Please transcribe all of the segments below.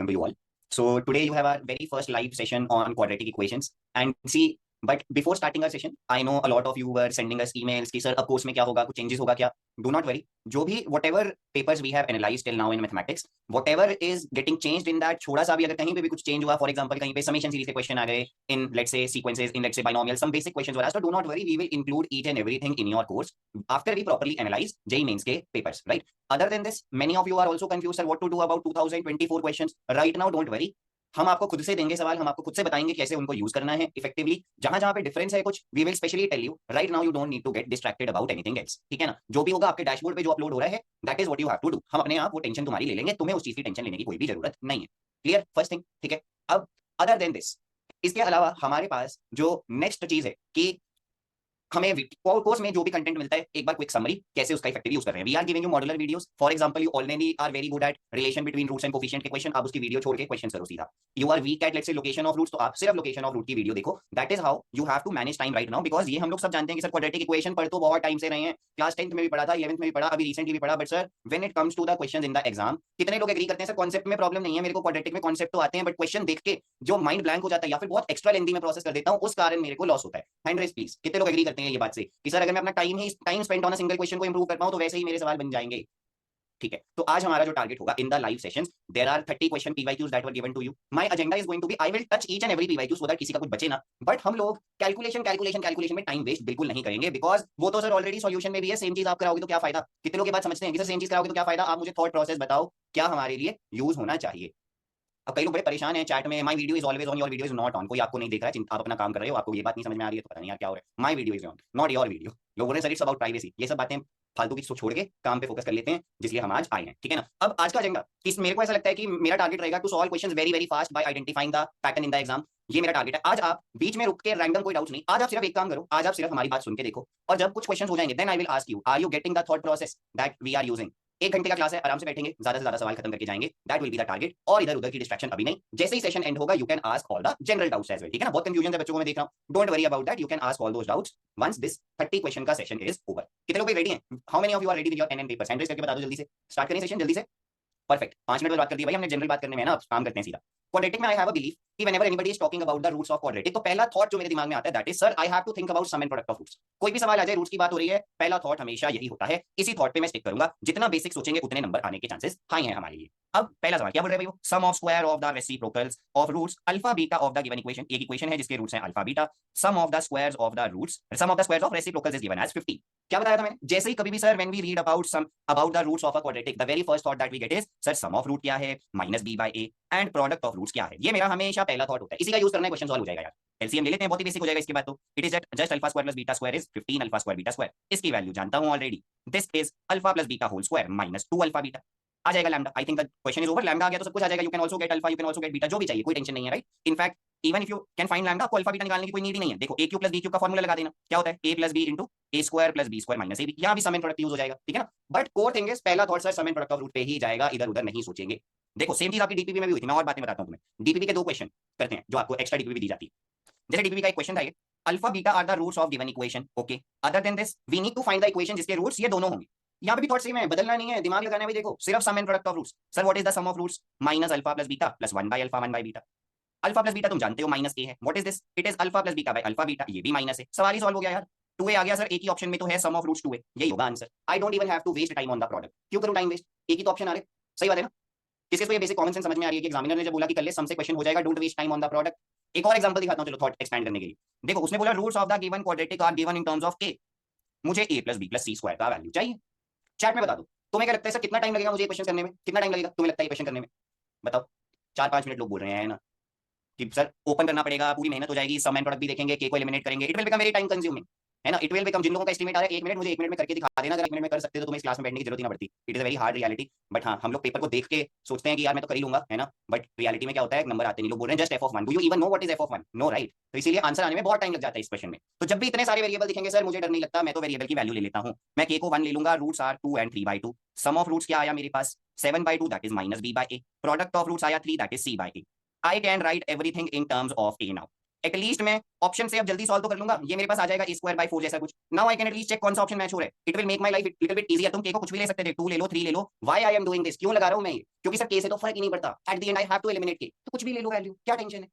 Welcome to you all. So today you have our very first live session on quadratic equations. And see, but before starting our session, I know a lot of you were sending us emails कि sir अब course में क्या होगा, कुछ changes होगा क्या? Do not worry. जो भी whatever papers we have analyzed till now in mathematics, whatever is getting changed in that, थोड़ा सा भी अगर कहीं पे भी कुछ चेंज हुआ, for example कहीं पे summation series के क्वेश्चन आ गए in let's say sequences, in let's say binomial, some basic questions were asked. So do not worry, we will include each and everything in your course after we properly analyze JEE Mains के papers, right? Other than this, many of you are also confused sir what to do about 2024 questions. Right now don't worry, हम आपको खुद से देंगे सवाल, हम आपको खुद से बताएंगे कैसे उनको यूज करना है इफेक्टिवली। जहां जहां पे डिफरेंस है कुछ, we will specially tell you. Right now you don't need to get distracted about anything else, ठीक है ना? जो भी होगा आपके डैशबोर्ड पे जो अपलोड हो रहा है, that is what you have to do. हम अपने आप वो टेंशन तुम्हारी ले लेंगे, तुम्हें उस चीज की टेंशन लेने की कोई भी जरूरत नहीं है। क्लियर? फर्स्ट थिंग, ठीक है। अब अदर देन दिस, इसके अलावा हमारे पास जो नेक्स्ट चीज है कि हमें कोर्स में जो भी कंटेंट मिलता है, एक बार क्विक समरी कैसे उसका इफेक्टिवली यूज कर रहे हैं। We are giving you modular videos. For example, you already are very good at relation between roots and coefficient के क्वेश्चन, आप उसकी वीडियो छोड़ के क्वेश्चन करो सीधा। You are weak at let's say location of roots, तो आप सिर्फ लोकेशन ऑफ रूट की वीडियो देखो। That is how you have to manage time right now, because ये हम लोग सब जानते हैं कि सर क्वाड्रेटिक इक्वेशन पढ़ तो बहुत टाइम से रहे हैं, क्लास 10th में भी पढ़ा था, 11th में भी पढ़ा, अभी रिसेंटली भी पढ़ा, but sir when it comes to the questions in the exam, कितने लोग एग्री करते हैं सर कॉन्सेप्ट में प्रॉब्लम नहीं है मेरे को, क्वाड्रेटिक में कॉन्सेप्ट तो आते हैं, बट क्वेश्चन देख के जो माइंड ब्लैंक हो जाता है या फिर बहुत एक्स्ट्रा लेंथी में प्रोसेस कर देता हूं, उस कारण मेरे को लॉस होता है। हैंड रेज प्लीज, कितने लोग एग्री करते हैं ये बात से कि सर अगर मैं अपना time spend on a single question को इंप्रूव कर पाऊं तो वैसे ही मेरे सवाल बन जाएंगे। ठीक है, तो आज हमारा जो टारगेट होगा in the live sessions, there are 30 question PYQs that were given to you. My agenda is going to be, I will touch each and every PYQ so that किसी का कुछ बचे ना। बट हम लोग कैलकुलेशन में time waste बिल्कुल नहीं करेंगे, बिकॉज वो तो सर ऑलरेडी सॉल्यूशन में भी है। सेम चीज आप कराओगे तो क्या फायदा? कितने लोग ये बात समझते हैं कि सर सेम चीज कराओगे तो क्या फायदा? आप मुझे थॉट प्रोसेस बताओ क्या हमारे लिए यूज होना चाहिए। अब कई लोग बड़े परेशान हैं चैट में, my video is always on, your video is not on. कोई आपको नहीं देख रहा है, आप अपना काम कर रहे हो, आपको ये बात नहीं समझ में आ रही है तो पता नहीं यार क्या हो रहा है। My video is on, not your video. लोग बोल रहे हैं सर इट्स अबाउट प्राइवेसी। ये सब बातें फालतू की छोड़ के काम पे फोकस कर लेते हैं, जिसलिए हम आज आए हैं, ठीक है ना? अब आज का एजेंडा, मेरे को ऐसा लगता है कि मेरा टारगेट रहेगा to solve questions very very fast by identifying the pattern in the exam. ये मेरा टारगेट है। आज आप बीच में रुक के रैंडम कोई डाउट नहीं, आज आप सिर्फ एक काम करो, आज आप सिर्फ हमारी बात सुन के देखो, और जब कुछ क्वेश्चंस हो जाएंगे then I will ask you, are you getting the thought process that we are using. 1 घंटे का क्लास है, आराम से बैठेंगे, ज्यादा से ज्यादा सवाल खत्म करके जाएंगे, that will be the target. और इधर उधर की डिस्ट्रैक्शन अभी नहीं। जैसे ही सेशन एंड होगा you can ask all the general doubts as well, ठीक है ना? बहुत कंफ्यूजन है बच्चों को, मैं देख रहा हूं। Don't worry about that, you can ask all those doubts once this 30 question का सेशन इज ओवर। कितने लोग रेडी हैं? How many of you are ready with your pen and paper? Hand raise करके बता दो जल्दी से। स्टार्ट करें सेशन जल्दी से। परफेक्ट, 5 मिनट में बात कर दी भाई हमने, जनरल बात करने में ना, काम करते हैं सीधा। क्वाड्रेटिक में आई हैव अ बिलीफ कि whenever anybody is talking about the roots of quadratic, तो पहला थॉट जो मेरे दिमाग में आता है that is sir I have to think about sum and product of roots. कोई भी सवाल आ जाए, रूट्स की बात हो रही है, पहला थॉट हमेशा यही होता है। इसी थॉट पे मैं स्टिक करूंगा। जितना बेसिक सोचेंगे उतने नंबर आने के चांसेस हाई हैं हमारे लिए। अब पहला सवाल क्या बोल रहे हैं भाई? Sum of square of the reciprocals of roots alpha beta of the given equation. एक इक्वेशन है जिसके रूट्स हैं alpha beta. Sum of the squares of the roots, sum of the squares of reciprocals is given as 50। क्या बताया था मैंने? जैसे ही कभी भी sir when we read about the roots of a quadratic, the very first thought that we get is sir sum of root क्या है minus B by A and product of roots क्या है। ये मेरा हमेशा पहला थॉट होता है, इसी का यूज करना है, क्वेश्चन सॉल्व हो जाएगा यार। एलसीएम ले लेते हैं, बहुत ही बेसिक हो जाएगा इसके बाद। तो it is just alpha square plus beta square is 15 alpha square beta square. इसकी वैल्यू जानता हूं already. This is alpha plus beta whole square minus 2 alpha beta. आ जाएगा lambda. I think the question is over. Lambda आ गया तो सब कुछ आ जाएगा। You can also get alpha, you can also get beta, जो भी चाहिए, कोई टेंशन नहीं है, right? In fact even if you can find lambda, आपको अल्फा बीटा निकालने की कोई नीड ही नहीं है। देखो A cube plus B cube का फॉर्मूला लगा देना। क्या होता है? A plus B into A square plus B square minus A B. यहाँ भी सम एंड प्रोडक्ट यूज हो जाएगा, ठीक है ना? बट कोर थिंग इज पहला thought sir sum and product of root पे ही जाएगा, इधर उधर नहीं सोचेंगे। देखो सेम चीज आपकी डीपीपी में भी हुई थी, मैं और बातें बताता हूं तुम्हें। डीपीपी के 2 क्वेश्चन करते हैं जो आपको एक्स्ट्रा डीपीपी दी जाती है। जैसे डीपीपी का एक क्वेश्चन था ये, alpha beta are the roots of given equation, okay. Other than this we need to find the equation जिसके रूट्स ये दोनों होंगे। यहाँ पे भी थॉट सेम है, बदलना नहीं है, दिमाग लगाना है भाई। देखो सिर्फ sum and product of roots. Sir what is the sum of roots? Minus alpha plus beta plus 1 by alpha 1 by beta. Alpha plus beta तुम जानते हो माइनस ए है। What is this? It is alpha plus beta by alpha beta. ये भी minus है। सवाल ही solve हो गया यार। 2a आ गया सर, एक ही ऑप्शन में तो है सम ऑफ रूट्स 2a, यही होगा answer. I don't even have to waste time on the product. क्यों करूं टाइम वेस्ट? एक ही तो ऑप्शन आ रहे, सही बात है ना? किसके को ये बेसिक कॉमन सेंस समझ में आ रही है कि एग्जामिनर ने जब बोला कि कर ले सम से क्वेश्चन हो जाएगा, don't waste time on the product. एक और एग्जांपल दिखाता हूं चलो थॉट एक्सपैंड करने के लिए। देखो उसने बोला roots of the given quadratic are given in terms of a। मुझे a plus B plus C square का वैल्यू चाहिए। चैट में बता दो तुम्हें क्या लगता है सर कितना टाइम लगेगा मुझे ये क्वेश्चन करने में? कितना टाइम लगेगा तुम्हें लगता है ये क्वेश्चन करने में? बताओ। 4-5 मिनट लोग बोल रहे हैं ना कि सर ओपन करना पड़ेगा, पूरी मेहनत हो जाएगी, सम एंड प्रोडक्ट भी देखेंगे, के को एलिमिनेट करेंगे, it will become very time consuming, है ना? इट विल बिकम, जिन लोगों का एस्टिमेट आ रहा है 1 मिनट, मुझे 1 मिनट में करके दिखा देना। अगर 1 मिनट में कर सकते तो तुम्हें इस क्लास में बैठने की जरूरत ही ना पड़ती। It is a very hard reality. But हाँ, हम लोग पेपर को देख के सोचते हैं कि यार मैं तो कर ही लूंगा, है ना? बट रियलिटी में क्या होता है, नंबर आते नहीं। लोग बोल रहे हैं just f(1). Do you even know what is f(1)? No, right? तो इसीलिए आंसर आने में बहुत टाइम लग जाता है इस क्वेश्चन में। तो जब भी इतने सारे वेरिएबल दिखेंगे सर मुझे डर नहीं लगता, मैं तो वेरिएबल की वैल्यू ले लेता हूं। मैं k को 1 ले लूंगा, roots are 2 and 3/2। Sum of roots क्या आया मेरे पास? 7/2 that is minus b by a। Product of roots आया 3 that is c by a। I can write everything in terms of a now. At least मैं option से अब जल्दी solve तो कर लूंगा। ये मेरे पास आ जाएगा a स्क्वायर बाय 4 जैसा कुछ। Now I can at least check कौन सा ऑप्शन मैच हो रहा है। It will make my life little bit easier. तुम के को कुछ भी ले सकते थे, 2 ले लो, 3 ले लो। Why I am doing this, क्यों लगा रहा हूं मैं ये? क्योंकि सर के से तो फर्क ही नहीं पड़ता। At the end I have to eliminate के, तो कुछ भी ले लो वैल्यू, क्या टेंशन है?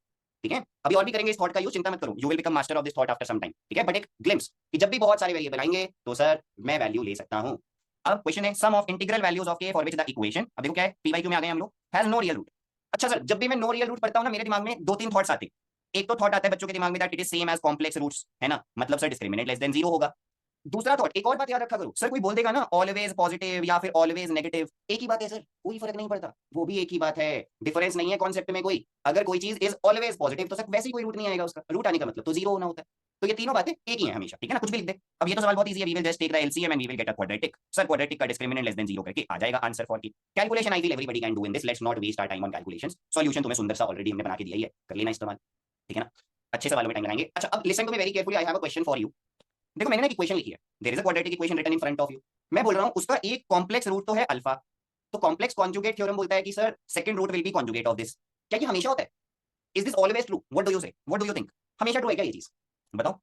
ठीक है, अभी और भी करेंगे इस थॉट का यूज, चिंता मत करो। You will become master of this thought after some time. ठीक है, बट एक ग्लिम्स कि जब भी बहुत सारे वेरिएबल आएंगे तो सर मैं वैल्यू ले सकता हूं। अब क्वेश्चन है sum of integral values of के फॉर विच द इक्वेशन। अब देखो क्या है, पी वाई क्यू में आ गए हम लोग, हैज नो रियल रूट। अच्छा सर, जब भी मैं नो रियल रूट पढ़ता हूं ना, मेरे दिमाग में 2-3 थॉट्स आते हैं। एक तो थॉट आता है बच्चों के दिमाग में that it is same as complex roots, है ना, मतलब सर डिस्क्रिमिनेट लेस देन 0 होगा। दूसरा थॉट, एक और बात याद रखा करो, सर कोई बोल देगा ना ऑलवेज पॉजिटिव या फिर ऑलवेज नेगेटिव, एक ही बात है सर, कोई फर्क नहीं पड़ता, वो भी एक ही बात है, डिफरेंस नहीं है कॉन्सेप्ट में कोई। अगर कोई चीज इज ऑलवेज पॉजिटिव तो सर वैसे ही कोई रूट नहीं आएगा उसका, रूट आने का मतलब तो 0 होना होता है। तो ये तीनों बातें एक ही हैं हमेशा, ठीक है ना, कुछ भी लिख दे। अब ये तो सवाल बहुत इजी है, we will just take the LCM and we will get a quadratic. Sir quadratic का डिस्क्रिमिनेंट लेस देन 0 करके आ जाएगा आंसर फॉर की calculation. I will everybody can do in this, let's not waste our time on calculations. Solution तुम्हें सुंदर सा already हमने बना के दिया ही है, कर लेना इस्तेमाल, ठीक है ना। अच्छे सवालों में टाइम लगाएंगे। अच्छा अब listen to me very carefully, I have a question for you. देखो मैंने ना एक इक्वेशन लिखी है, there is a quadratic equation written in front of you. मैं बोल रहा हूं उसका एक कॉम्प्लेक्स रूट तो है अल्फा, तो कॉम्प्लेक्स कॉन्जुगेट थ्योरम बोलता है कि sir second root will be conjugate of this. क्या ये हमेशा होता है? Is this always true? What do you say, what do you think? हमेशा ट्रू है क्या ये चीज, बताओ।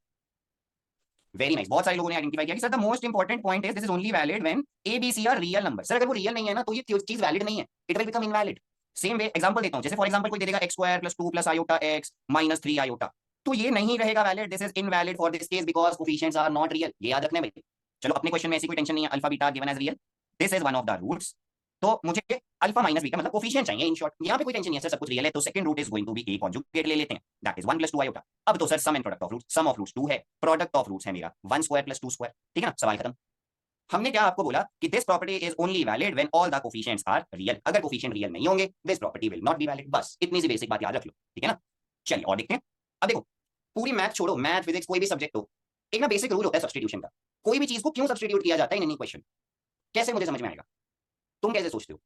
वेरी नाइस, बहुत सारे लोगों ने आइडेंटिफाई किया कि sir the most important point is this is only valid when a B c are real number. Sir अगर वो रियल नहीं है ना तो ये चीज वैलिड नहीं है, it will become invalid. Same way example देता हूं, जैसे फॉर एग्जांपल कोई दे देगा x square plus 2 plus iota x minus 3 iota, तो ये नहीं रहेगा valid, this is invalid for this case because coefficients are not real. ये याद रखना है भाई। चलो अपने क्वेश्चन में ऐसी कोई टेंशन नहीं है, alpha beta given as real, this is one of the roots. तो मुझे अल्फा माइनस बीटा मतलब कोफिशिएंट चाहिए इन शॉर्ट, यहाँ पे कोई टेंशन नहीं है सर, सब कुछ रियल है, तो second root is going to be a conjugate ले लेते हैं, दैट इज 1 प्लस 2 आयोटा। अब तो sir sum and product of roots, sum of roots 2 है, प्रोडक्ट ऑफ रूट्स है मेरा 1 स्क्वायर प्लस 2 स्क्वायर, ठीक है ना, सवाल खत्म। हमने क्या आपको बोला कि this property is only valid when all the coefficients are real. अगर कोफिशिएंट रियल नहीं होंगे this property will not be valid. बस इतनी सी बेसिक बात याद रख लो, ठीक है ना। चलिए और देखते हैं। अब देखो पूरी मैथ छोड़ो, मैथ फिजिक्स कोई भी सब्जेक्ट हो, एक ना बेसिक रूल होता है सब्स्टिट्यूशन का। कोई भी चीज को क्यों सब्स्टिट्यूट किया जाता है इन एनी क्वेश्चन, कैसे मुझे समझ में आएगा? तुम कैसे सोचते हो?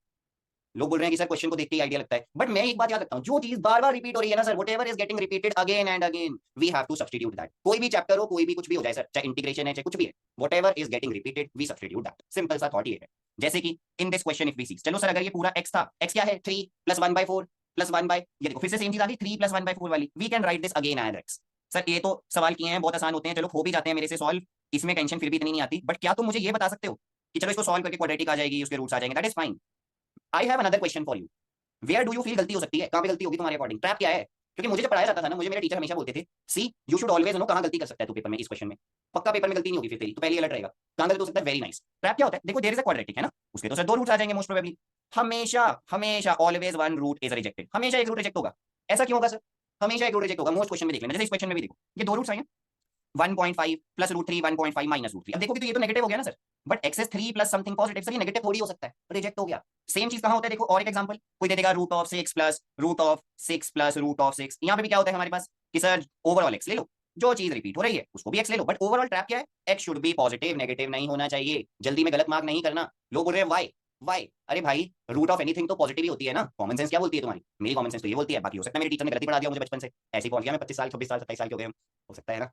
लोग बोल रहे हैं कि सर क्वेश्चन को देख के ही आइडिया लगता है, बट मैं एक बात याद रखता हूं, जो चीज बार बार रिपीट हो रही है ना sir, whatever is getting repeated again and again we have to substitute that. कोई भी चैप्टर हो, कोई भी कुछ भी हो जाए सर, चाहे इंटीग्रेशन है चाहे कुछ भी है, whatever is getting repeated we substitute that. Simple सा थॉट ये है। जैसे कि in this question if we see, चलो सर अगर ये पूरा x था, x क्या है 3 प्लस 1/4 प्लस 1 बाय, ये देखो फिर से सेम चीज आ गई 3 प्लस 1/4 वाली, we can write this again as x। Sir ये तो सवाल किए हैं बहुत आसान होते हैं, चलो हो भी जाते हैं मेरे से सॉल्व, इसमें टेंशन फिर भी इतनी नहीं आती, बट क्या तुम मुझे ये बता सकते हो कि चलो इसको सॉल्व करके क्वाड्रेटिक आ जाएगी, उसके रूट्स आ जाएंगे, that is fine. I have another question for you, where do you feel गलती हो सकती है, कहां पे गलती होगी तुम्हारे अकॉर्डिंग, ट्रैप क्या है? क्योंकि मुझे जब पढ़ाया जाता था ना, मुझे मेरे टीचर हमेशा बोलते थे सी यू शुड ऑलवेज नो कहां गलती कर सकता है तू पेपर में, इस क्वेश्चन में पक्का पेपर में गलती नहीं होगी फिर तेरी, तो पहले अलर्ट रहेगा कहां गलती हो सकता है। Very nice. ट्रैप क्या होता है? देखो देयर इज अ क्वाड्रेटिक है ना, उसके तो सर 2 रूट्स आ जाएंगे मोस्ट प्रोबेबली, हमेशा हमेशा always one root is rejected, हमेशा एक रूट रिजेक्ट होगा। ऐसा क्यों होगा सर? हमेशा एक रूट रिजेक्ट होगा, मोस्ट क्वेश्चन में देख लेना, जैसे इस क्वेश्चन में भी देखो ये 2 रूट्स आए हैं, 1.5 प्लस रूट 3 1.5 माइनस रूट 3। अब देखोगे तो ये तो नेगेटिव हो गया ना sir, but x is 3 plus something positive, sir ये नेगेटिव थोड़ी हो सकता है, रिजेक्ट हो गया। सेम चीज कहां होता है देखो, और एक एग्जांपल, कोई दे देगा root of 6 plus root of 6 plus root of 6, यहां पे भी क्या होता है हमारे पास कि सर ओवरऑल एक्स ले लो, जो चीज रिपीट हो रही है उसको भी एक्स ले लो, बट ओवरऑल ट्रैप क्या है, x should be positive, negative नहीं होना चाहिए। जल्दी में गलत मार्क नहीं करना। लोग बोल रहे हैं वाई वाई, अरे भाई रूट ऑफ एनीथिंग तो पॉजिटिव ही होती है ना, कॉमन सेंस क्या बोलती है तुम्हारी, मेरी कॉमन सेंस तो ये बोलती है, बाकी हो सकता है मेरे टीचर ने गलती पढ़ा दिया मुझे बचपन से, ऐसे ही बोल दिया मैं 25 साल 26 साल 27 साल के हो गए हम, हो सकता है ना।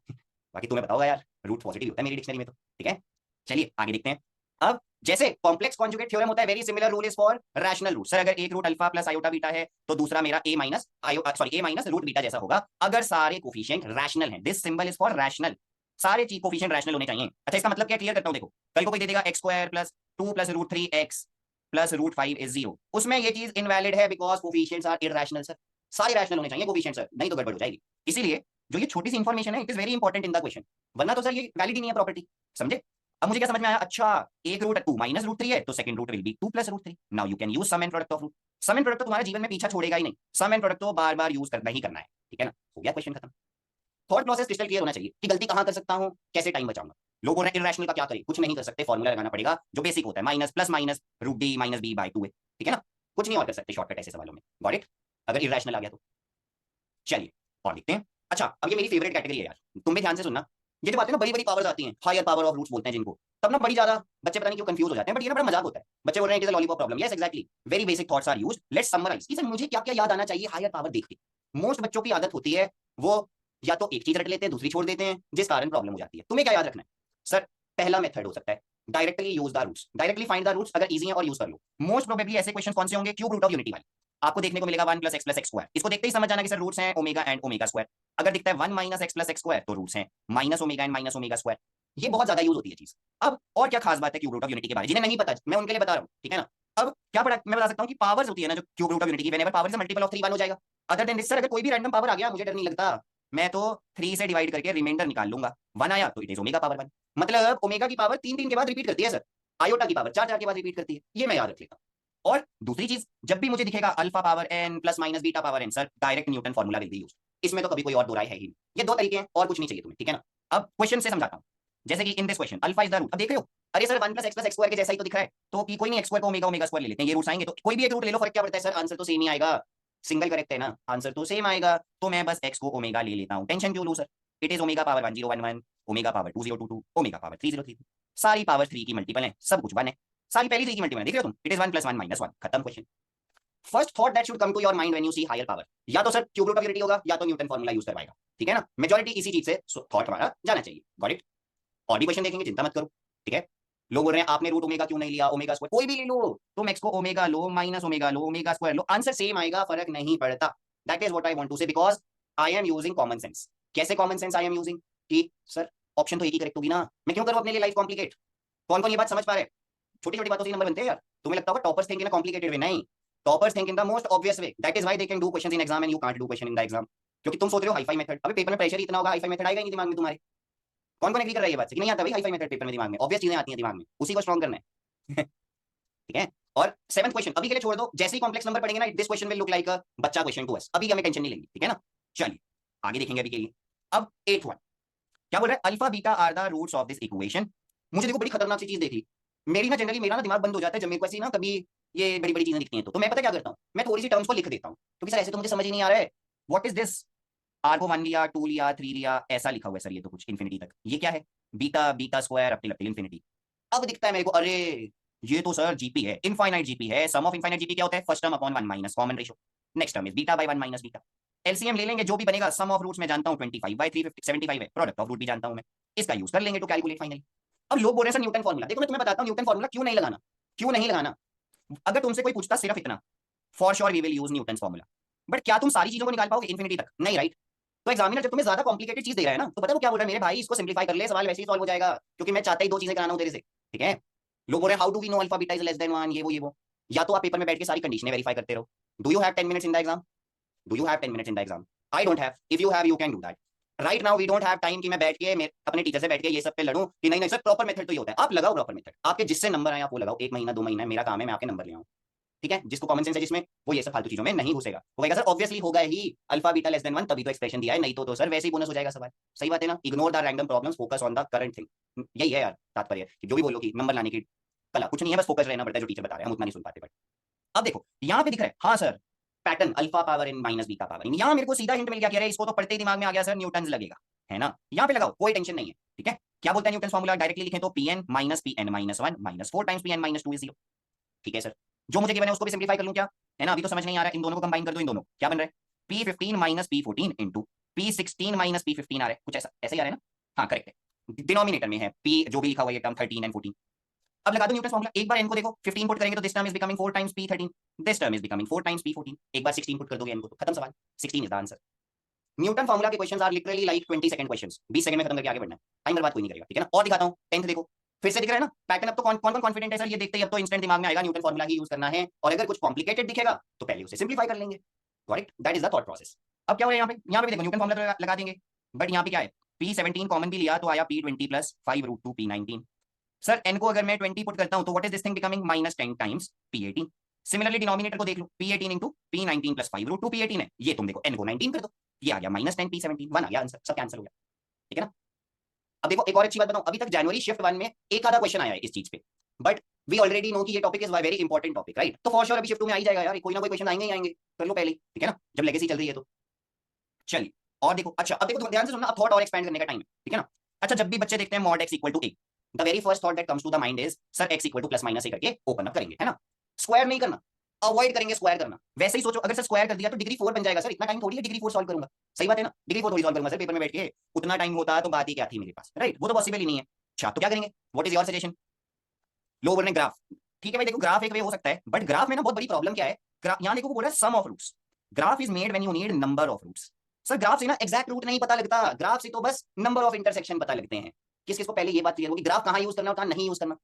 बाकी तुम्हें बताओगा यार, रूट पॉजिटिव होता है मेरी डिक्शनरी में तो, ठीक है। चलिए आगे देखते हैं। अब जैसे कॉम्प्लेक्स कॉन्जुगेट थ्योरम होता है, very similar rule is for rational root. Sir अगर एक root alpha plus iota beta है तो दूसरा मेरा a minus a minus root beta जैसा होगा, अगर सारे कोफिशिएंट रैशनल हैं, this symbol is for rational, सारे चीज कोफिशिएंट रैशनल होने चाहिए। अच्छा इसका मतलब क्या, क्लियर करता हूं, देखो कल को कोई दे देगा x square plus 2 plus root 3 x plus root 5 is 0, उसमें ये चीज इनवैलिड है because coefficients are irrational sir, सारे रैशनल होने चाहिए कोफिशिएंट सर, नहीं तो गड़बड़ हो जाएगी। इसीलिए जो ये छोटी सी इंफॉर्मेशन है it is very important in the question, वरना तो सर ये वैलिड ही नहीं है प्रॉपर्टी, समझे। अब मुझे क्या समझ में आया, अच्छा एक रूट 2 माइनस रूट 3 है तो second root will be 2 plus root 3। Now you can use sum and product of root. Sum and product तो तुम्हारे जीवन में पीछा छोड़ेगा ही नहीं, सम एंड प्रोडक्ट तो बार बार यूज करना ही करना है, ठीक है ना, हो गया क्वेश्चन खत्म। थॉट प्रोसेस क्रिस्टल क्लियर होना चाहिए कि गलती कहां कर सकता हूं, कैसे टाइम बचाऊंगा। लोगों ने इरैशनल का क्या करें, कुछ नहीं कर सकते, फॉर्मूला लगाना पड़ेगा जो बेसिक होता है, minus plus minus root d minus B by 2 है, ठीक है ना, कुछ नहीं और कर सकते शॉर्टकट ऐसे सवालों में, गॉट इट, अगर इरैशनल आ गया तो। चलिए और देखते हैं। अच्छा अब ये मेरी फेवरेट कैटेगरी है यार, तुम भी ध्यान से सुनना, ये जो बातें ना बड़ी बड़ी पावर्स आती हैं, हायर पावर ऑफ रूट्स बोलते हैं जिनको, तब ना बड़ी ज्यादा बच्चे पता नहीं क्यों कंफ्यूज हो जाते हैं, बट ये ना बड़ा मजाक होता है। बच्चे बोल रहे हैं it is a lollipop problem, yes exactly, very basic thoughts are used, let's summarise कि सर मुझे क्या क्या याद आना चाहिए हायर पावर देख के। मोस्ट बच्चों की आदत होती है वो या तो एक चीज रट लेते हैं दूसरी छोड़ देते हैं, जिस कारण प्रॉब्लम हो जाती है। तुम्हें क्या याद रखना है सर, पहला मेथड हो सकता है directly use the roots, directly find the roots, अगर इजी है और यूज कर लो। मोस्ट प्रोबेबली ऐसे क्वेश्चन कौन से होंगे, क्यूब रूट ऑफ यूनिटी वाले आपको देखने को मिलेगा 1 plus x plus x square, इसको देखते ही समझ जाना कि सर रूट्स हैं ओमेगा एंड ओमेगा स्क्वायर। अगर दिखता है 1 minus x plus x square तो रूट्स हैं minus omega and minus omega square. ये बहुत ज्यादा यूज होती है चीज। अब और क्या खास बात है क्यूब रूट ऑफ यूनिटी के बारे में, जिन्हें नहीं पता मैं उनके लिए बता रहा हूँ, ठीक है ना। अब क्या पढ़ा मैं बता सकता हूँ कि पावर्स होती है ना जो क्यूब रूट ऑफ यूनिटी की, व्हेनेवर पावर से मल्टीपल ऑफ 3 1 हो जाएगा। अदर देन दिस सर अगर कोई भी रैंडम पावर आ गया मुझे डर नहीं लगता, मैं तो 3 से डिवाइड करके रिमाइंडर निकाल लूंगा। 1 आया तो इट इज ओमेगा पावर 1। मतलब ओमेगा की पावर 3 3 के बाद रिपीट करती है सर, आयोटा की पावर 4 4 के बाद रिपीट करती है, ये मैं याद रख लेता हूँ। और दूसरी चीज, जब भी मुझे दिखेगा alpha power n plus minus beta power n, sir direct Newton formula will be used. इसमें तो कभी कोई और बुराई है ही नहीं। ये दो तरीके हैं और कुछ नहीं चाहिए तुम्हें, ठीक है ना। अब क्वेश्चन से समझाता हूँ। जैसे कि in this question alpha is the root, अब देख रहे हो, अरे सर 1 प्लस एक्स स्क्वायर के जैसा ही तो दिख रहा है, तो कोई नहीं एक्स स्क्वायर को ओमेगा ओमेगा स्क्वायर ले लेते हैं, ये रूट्स आएंगे तो कोई भी एक रूट ले लो, फर्क क्या पड़ता है सर, आंसर तो सेम ही आएगा। सिंगल करेक्ट है ना, आंसर तो सेम आएगा, तो मैं बस एक्स को ओमेगा ले लेता हूँ, टेंशन क्यों लूं sir. It is omega power 1011, omega power 2022, omega power 3033, सारी पावर 3 की मल्टीपल है, सब कुछ 1 है, सारी पहली 3 की मल्टीपल है, देख रहे हो तुम, इट इज 1 + 1 - 1, खत्म question. First thought that should come to your mind when you see higher power, या तो sir cube root of unity होगा या तो न्यूटन फॉर्मूला यूज करवाएगा, ठीक है ना। मेजॉरिटी इसी चीज से थॉट हमारा जाना चाहिए, गॉट इट। और भी क्वेश्चन देखेंगे, चिंता मत करो, ठीक है। लोग बोल रहे हैं आपने रूट ओमेगा क्यों नहीं लिया, ओमेगा स्क्वायर कोई भी ले लो, तुम एक्स को ओमेगा लो, माइनस ओमेगा लो, ओमेगा स्क्वायर लो, आंसर सेम आएगा, फर्क नहीं पड़ता। That is what I want to say, because I am using common sense. कैसे common sense I am using, कि सर ऑप्शन तो एक ही करेक्ट होगी ना, मैं क्यों करूं अपने लिए लाइफ कॉम्प्लिकेट। कौन कौन ये बात समझ पा रहे हैं, छोटी छोटी बातों से नंबर बनते हैं यार। तुम्हें लगता होगा toppers think in a complicated way, नहीं, toppers think in the most obvious way, that is why they can do questions in exam and you can't do question in the exam. क्योंकि तुम सोच रहे हो हाई-फाई मेथड, अबे paper में pressure ही इतना होगा, हाई-फाई मेथड आएगा ही नहीं दिमाग में तुम्हारे। कौन कौन एग्री कर रहा है ये बात से कि नहीं आता भाई हाई-फाई मेथड पेपर में दिमाग में, ऑब्वियस चीजें आती हैं दिमाग में, उसी को स्ट्रांग करना है। ठीक है। और 7th क्वेश्चन अभी के लिए छोड़ दो, जैसे ही कॉम्प्लेक्स नंबर पढ़ेंगे ना this question will look like अ बच्चा क्वेश्चन टू अस, अभी हमें टेंशन नहीं लेंगे, ठीक है ना। चलिए आगे देखेंगे अभी के लिए। अब 8th वन क्या बोल रहा है, alpha beta are the roots of this equation. मुझे देखो बड़ी खतरनाक सी चीज देख ली, मेरी ना जनरली मेरा ना दिमाग बंद हो जाता है जब मेरे को ऐसी ना कभी ये बड़ी बड़ी चीजें दिखती हैं, तो मैं पता क्या करता हूँ, मैं थोड़ी सी टर्म्स को लिख देता हूँ, क्योंकि सर ऐसे तो मुझे समझ ही नहीं आ रहा है। व्हाट इज दिस, आर को 1 लिया, 2 लिया, 3 लिया, ऐसा लिखा हुआ है सर, ये तो कुछ इन्फिनिटी तक, ये क्या है, beta beta square up till infinity. अब दिखता है मेरे को, अरे ये तो सर जीपी है, इनफाइनाइट जीपी है, सम ऑफ इनफाइनाइट जीपी क्या होता है, first term upon 1 minus common ratio, next term is beta by 1 minus beta. LCM ले लेंगे, जो भी बनेगा, सम ऑफ रूट्स में जानता हूं 25/375 है, प्रोडक्ट ऑफ रूट भी जानता हूं मैं, इसका यूज कर लेंगे टू कैलकुलेट फाइनली। अब लोग बोल रहे हैं सर न्यूटन फॉर्मूला, देखो मैं तुम्हें बताता हूं न्यूटन फॉर्मूला क्यों नहीं लगाना, क्यों नहीं लगाना। अगर तुमसे कोई पूछता सिर्फ इतना, for sure we will use Newton formula, but क्या तुम सारी चीजों को निकाल पाओगे इन्फिनिटी तक, नहीं राइट। तो एग्जामिनर जब तुम्हें ज्यादा कॉम्प्लिकेटेड चीज दे रहा है ना, तो पता है वो क्या बोल रहा है, मेरे भाई इसको सिंपलीफाई कर ले, सवाल वैसे ही सॉल्व हो जाएगा, क्योंकि मैं चाहता ही दो चीजें कराना हूं तेरे से, ठीक है। लोग बोल रहे हैं how do we know alpha beta is less than 1, ये वो। या तो आप पेपर में बैठ के सारी कंडीशनें वेरीफाई करते रहो। Do you have 10 minutes in the exam, do you have 10 minutes in the exam, I don't have, if you have you can do that. Right now we don't have time कि मैं बैठ के अपने teacher से बैठ के ये सब पे लड़ूं कि नहीं नहीं सर प्रॉपर मेथड तो ये होता है, आप लगाओ प्रॉपर मेथड, आपके जिससे नंबर आए आप वो लगाओ, 1 महीना 2 महीना मेरा काम है मैं आपके नंबर ले आऊं, ठीक है। जिसको कॉमन सेंस है जिसमें, वो ये सब फालतू चीजों में नहीं घुसेगा, वो कहेगा सर ऑब्वियसली होगा ही, अल्फा बीटा लेस देन 1 तभी तो एक्सप्रेशन दिया है, नहीं तो सर वैसे ही बोनस हो जाएगा सवाल। सही बात है ना, ignore the random problems, focus on the current thing, यही है यार तात्पर्य, कि जो भी बोलो कि नंबर लाने की कला कुछ नहीं है, बस फोकस रहना पड़ता है, जो टीचर बता रहे हैं हम उतना नहीं सुन पाते। बट अब देखो यहाँ पे दिख रहा है, हाँ sir pattern alpha power in minus beta power in, यहाँ मेरे को सीधा हिंट मिल गया, कह रहे इसको तो पढ़ते ही दिमाग में आ गया सर न्यूटन लगेगा, है ना, यहाँ पे लगाओ कोई टेंशन नहीं है, ठीक है। क्या बोलता है न्यूटन फॉर्मूला, डायरेक्टली लिखें तो Pn minus Pn minus 1 minus 4 times Pn minus 2 is 0, ठीक है सर। जो मुझे गिवन है उसको भी सिंपलीफाई कर लूं क्या, है ना, अभी तो समझ नहीं आ रहा है, इन दोनों को कंबाइन कर दो, इन दोनों क्या बन रहा है, P15 minus P14 into P16 minus P15 आ रहा है, कुछ ऐसा ऐसे ही आ रहा है ना, हाँ करेक्ट है, डिनोमिनेटर में है P जो भी लिखा हुआ है टर्म 13 एंड 14। अब लगा दो न्यूटन फॉर्मूला, एक बार n को देखो 15 पुट करेंगे तो this term is becoming 4 times P13, this term is becoming 4 times P14, एक बार 16 पुट कर दोगे n को तो खत्म सवाल, 16 is the answer. Newton formula के questions are literally like 20 second questions, 20 second में खत्म करके आगे बढ़ना है, टाइम बर्बाद कोई नहीं करेगा, ठीक है ना। और दिखाता हूं 10th देखो, फिर से दिख रहा है ना पैटर्न, अब तो कौन कौन कॉन्फिडेंट है सर, ये देखते ही अब तो इंस्टेंट दिमाग में आएगा न्यूटन फॉर्मूला ही यूज करना है, और अगर कुछ कॉम्प्लिकेटेड दिखेगा तो पहले उसे सिंपलीफाई कर लेंगे, correct, that is the thought process. अब क्या हो रहा है यहाँ पे भी देखो न्यूटन फॉर्मूला तो लगा देंगे, बट यहाँ पे क्या है, P17 कॉमन भी लिया तो आया P20 plus 5√2 P19। Sir n को अगर मैं 20 पुट करता हूं तो what is this thing becoming -10 times P18। Similarly denominator को देख लो, P18 into P19 plus 5√2 P18 है, ये तुम देखो n को 19 कर दो, ये आ गया -10 P17, 1 आ गया आंसर, सब कैंसिल हो गया, ठीक है ना। अब देखो एक और अच्छी बात बताऊं, अभी तक जनवरी शिफ्ट 1 में एक आधा क्वेश्चन आया है इस चीज पे, बट वी ऑलरेडी नो कि ये topic is very important topic, right. तो फॉर श्योर अभी शिफ्ट 2 में आ ही जाएगा यार, कोई ना कोई क्वेश्चन आएंगे ही आएंगे, कर लो पहले, ठीक है ना, जब लेगेसी चल रही है तो। चलिए और देखो, अच्छा अब देखो ध्यान से सुनना, अब थॉट और एक्सपेंड करने का टाइम है, ठीक है ना। अच्छा जब भी बच्चे देखते हैं mod x equal to a, the very first thought that comes to the mind is sir x equal to plus minus a करके ओपन अप करेंगे, है ना, स्क्वायर नहीं करना, अवॉइड करेंगे स्क्वायर करना। वैसे ही सोचो अगर सर स्क्वायर कर दिया तो डिग्री 4 बन जाएगा, सर इतना टाइम थोड़ी है डिग्री 4 सॉल्व करूंगा, सही बात है ना, डिग्री 4 थोड़ी सॉल्व करूंगा सर पेपर में बैठ के, उतना टाइम होता तो बात ही क्या थी मेरे पास, राइट, वो तो पॉसिबल ही नहीं है। अच्छा तो क्या करेंगे, व्हाट इज योर सजेशन, लोग बोल रहे हैं ग्राफ, ठीक है भाई देखो ग्राफ एक वे हो सकता है, बट ग्राफ में ना बहुत बड़ी प्रॉब्लम क्या है, यहाँ देखो वो बोल रहा है sum of roots, graph is made when you need number of roots, sir graph से ना एग्जैक्ट रूट नहीं पता लगता, ग्राफ से तो बस नंबर ऑफ इंटरसेक्शन पता लगते हैं। किस किस को पहले ये बात क्लियर होगी, ग्राफ कहाँ यूज करना और कहाँ नहीं यूज करना।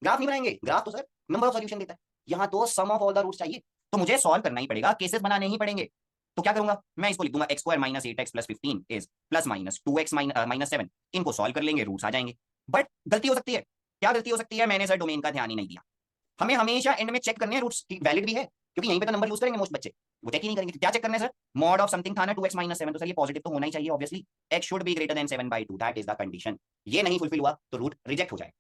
ग्राफ नहीं बनाएंगे, ग्राफ तो सर नंबर ऑफ सॉल्यूशन देता है, यहाँ तो सम ऑफ ऑल द रूट्स चाहिए, तो मुझे सॉल्व करना ही पड़ेगा, केसेस बनाने ही पड़ेंगे। तो क्या करूंगा मैं, इसको लिख दूंगा x square minus 8x plus 15 is plus minus 2x minus 7। इनको सॉल्व कर लेंगे, रूट्स आ जाएंगे। बट गलती हो सकती है, क्या गलती हो सकती है, मैंने सर डोमेन का ध्यान ही नहीं दिया। हमें हमेशा एंड में चेक करने हैं रूट्स की वैलिड भी है, क्योंकि यहीं पे तो नंबर यूज करेंगे मोस्ट बच्चे, वो चेक ही नहीं करेंगे। तो क्या चेक करना है सर, मॉड ऑफ समथिंग था ना 2x माइनस 7, तो सर ये पॉजिटिव तो होना ही चाहिए obviously, x should be greater than 7/2, that is the condition. ये नहीं फुलफिल हुआ तो रूट रिजेक्ट हो जाए।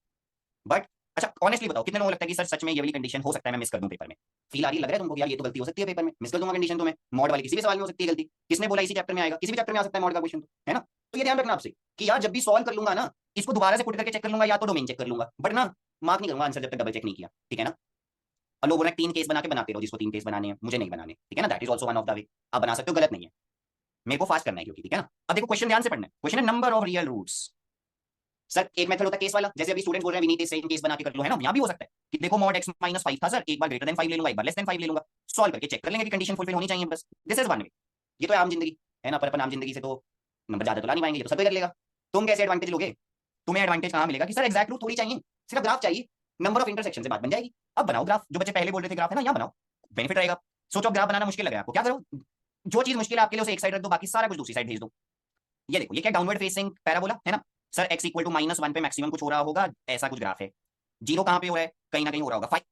बट अच्छा ऑनेस्टली बताओ, कितने लोगों को लगता है कि सर सच में ये वाली कंडीशन हो सकता है मैं मिस कर दूं पेपर में, फील आ रही लग रहा है तुमको यार ये तो गलती हो सकती है पेपर में, मिस कर दूंगा कंडीशन, तो मैं मॉड वाली किसी भी सवाल में हो सकती है गलती, किसने बोला इसी चैप्टर में आएगा, किसी भी चैप्टर में आ सकता है मॉड का क्वेश्चन, तो है ना। तो ये ध्यान रखना आपसे कि यार जब भी सॉल्व कर लूंगा ना, इसको दोबारा से पुट करके चेक कर लूंगा या तो डोमेन चेक कर लूंगा, बट ना मार्क नहीं करूंगा आंसर जब तक डबल चेक नहीं किया, ठीक है ना। और लोगों ने 3 केस बना के बनाते रहो, जिसको 3 केस बनाने हैं, मुझे नहीं बनाने, ठीक है ना, that is also one of the way, आप बना सकते हो, गलत नहीं है, मेरे को फास्ट करना है क्योंकि, ठीक है ना। अब देखो क्वेश्चन ध्यान से पढ़ना है, क्वेश्चन है number of real roots. Sir एक मेथड होता है केस वाला, जैसे अभी स्टूडेंट बोल रहे हैं विनीत सेम केस बना के कर लो, है ना, यहाँ भी हो सकता है कि देखो मॉड x माइनस 5 था सर, एक बार ग्रेटर देन 5 ले लूंगा, एक बार लेस देन 5 ले लूंगा, सॉल्व करके चेक कर लेंगे कि कंडीशन फुलफिल होनी चाहिए, बस दिस इज वन वे। ये तो आम जिंदगी है ना, पर अपन आम जिंदगी से तो नंबर ज्यादा तो ला नहीं पाएंगे, ये तो सब कोई कर लेगा। तुम कैसे एडवांटेज लोगे, तुम्हें एडवांटेज कहाँ मिलेगा कि सर एग्जैक्ट रूट थोड़ी चाहिए, सिर्फ ग्राफ चाहिए, नंबर ऑफ इंटरसेक्शन से बात बन जाएगी। अब बनाओ ग्राफ, जो बच्चे पहले बोल रहे थे ग्राफ है ना, यहाँ बनाओ, बेनिफिट रहेगा। सोचो ग्राफ बनाना मुश्किल लग रहा है आपको, क्या करो, जो चीज मुश्किल है आपके लिए उसे एक साइड रख दो, बाकी सारा कुछ दूसरी साइड भेज दो। ये देखो ये क्या डाउनवर्ड फेसिंग पैराबोला है ना, सर x इक्वल टू -1 पे मैक्सिमम कुछ हो रहा होगा, ऐसा कुछ ग्राफ है। जीरो कहाँ पे हो रहा है, कहीं ना कहीं हो रहा होगा 5,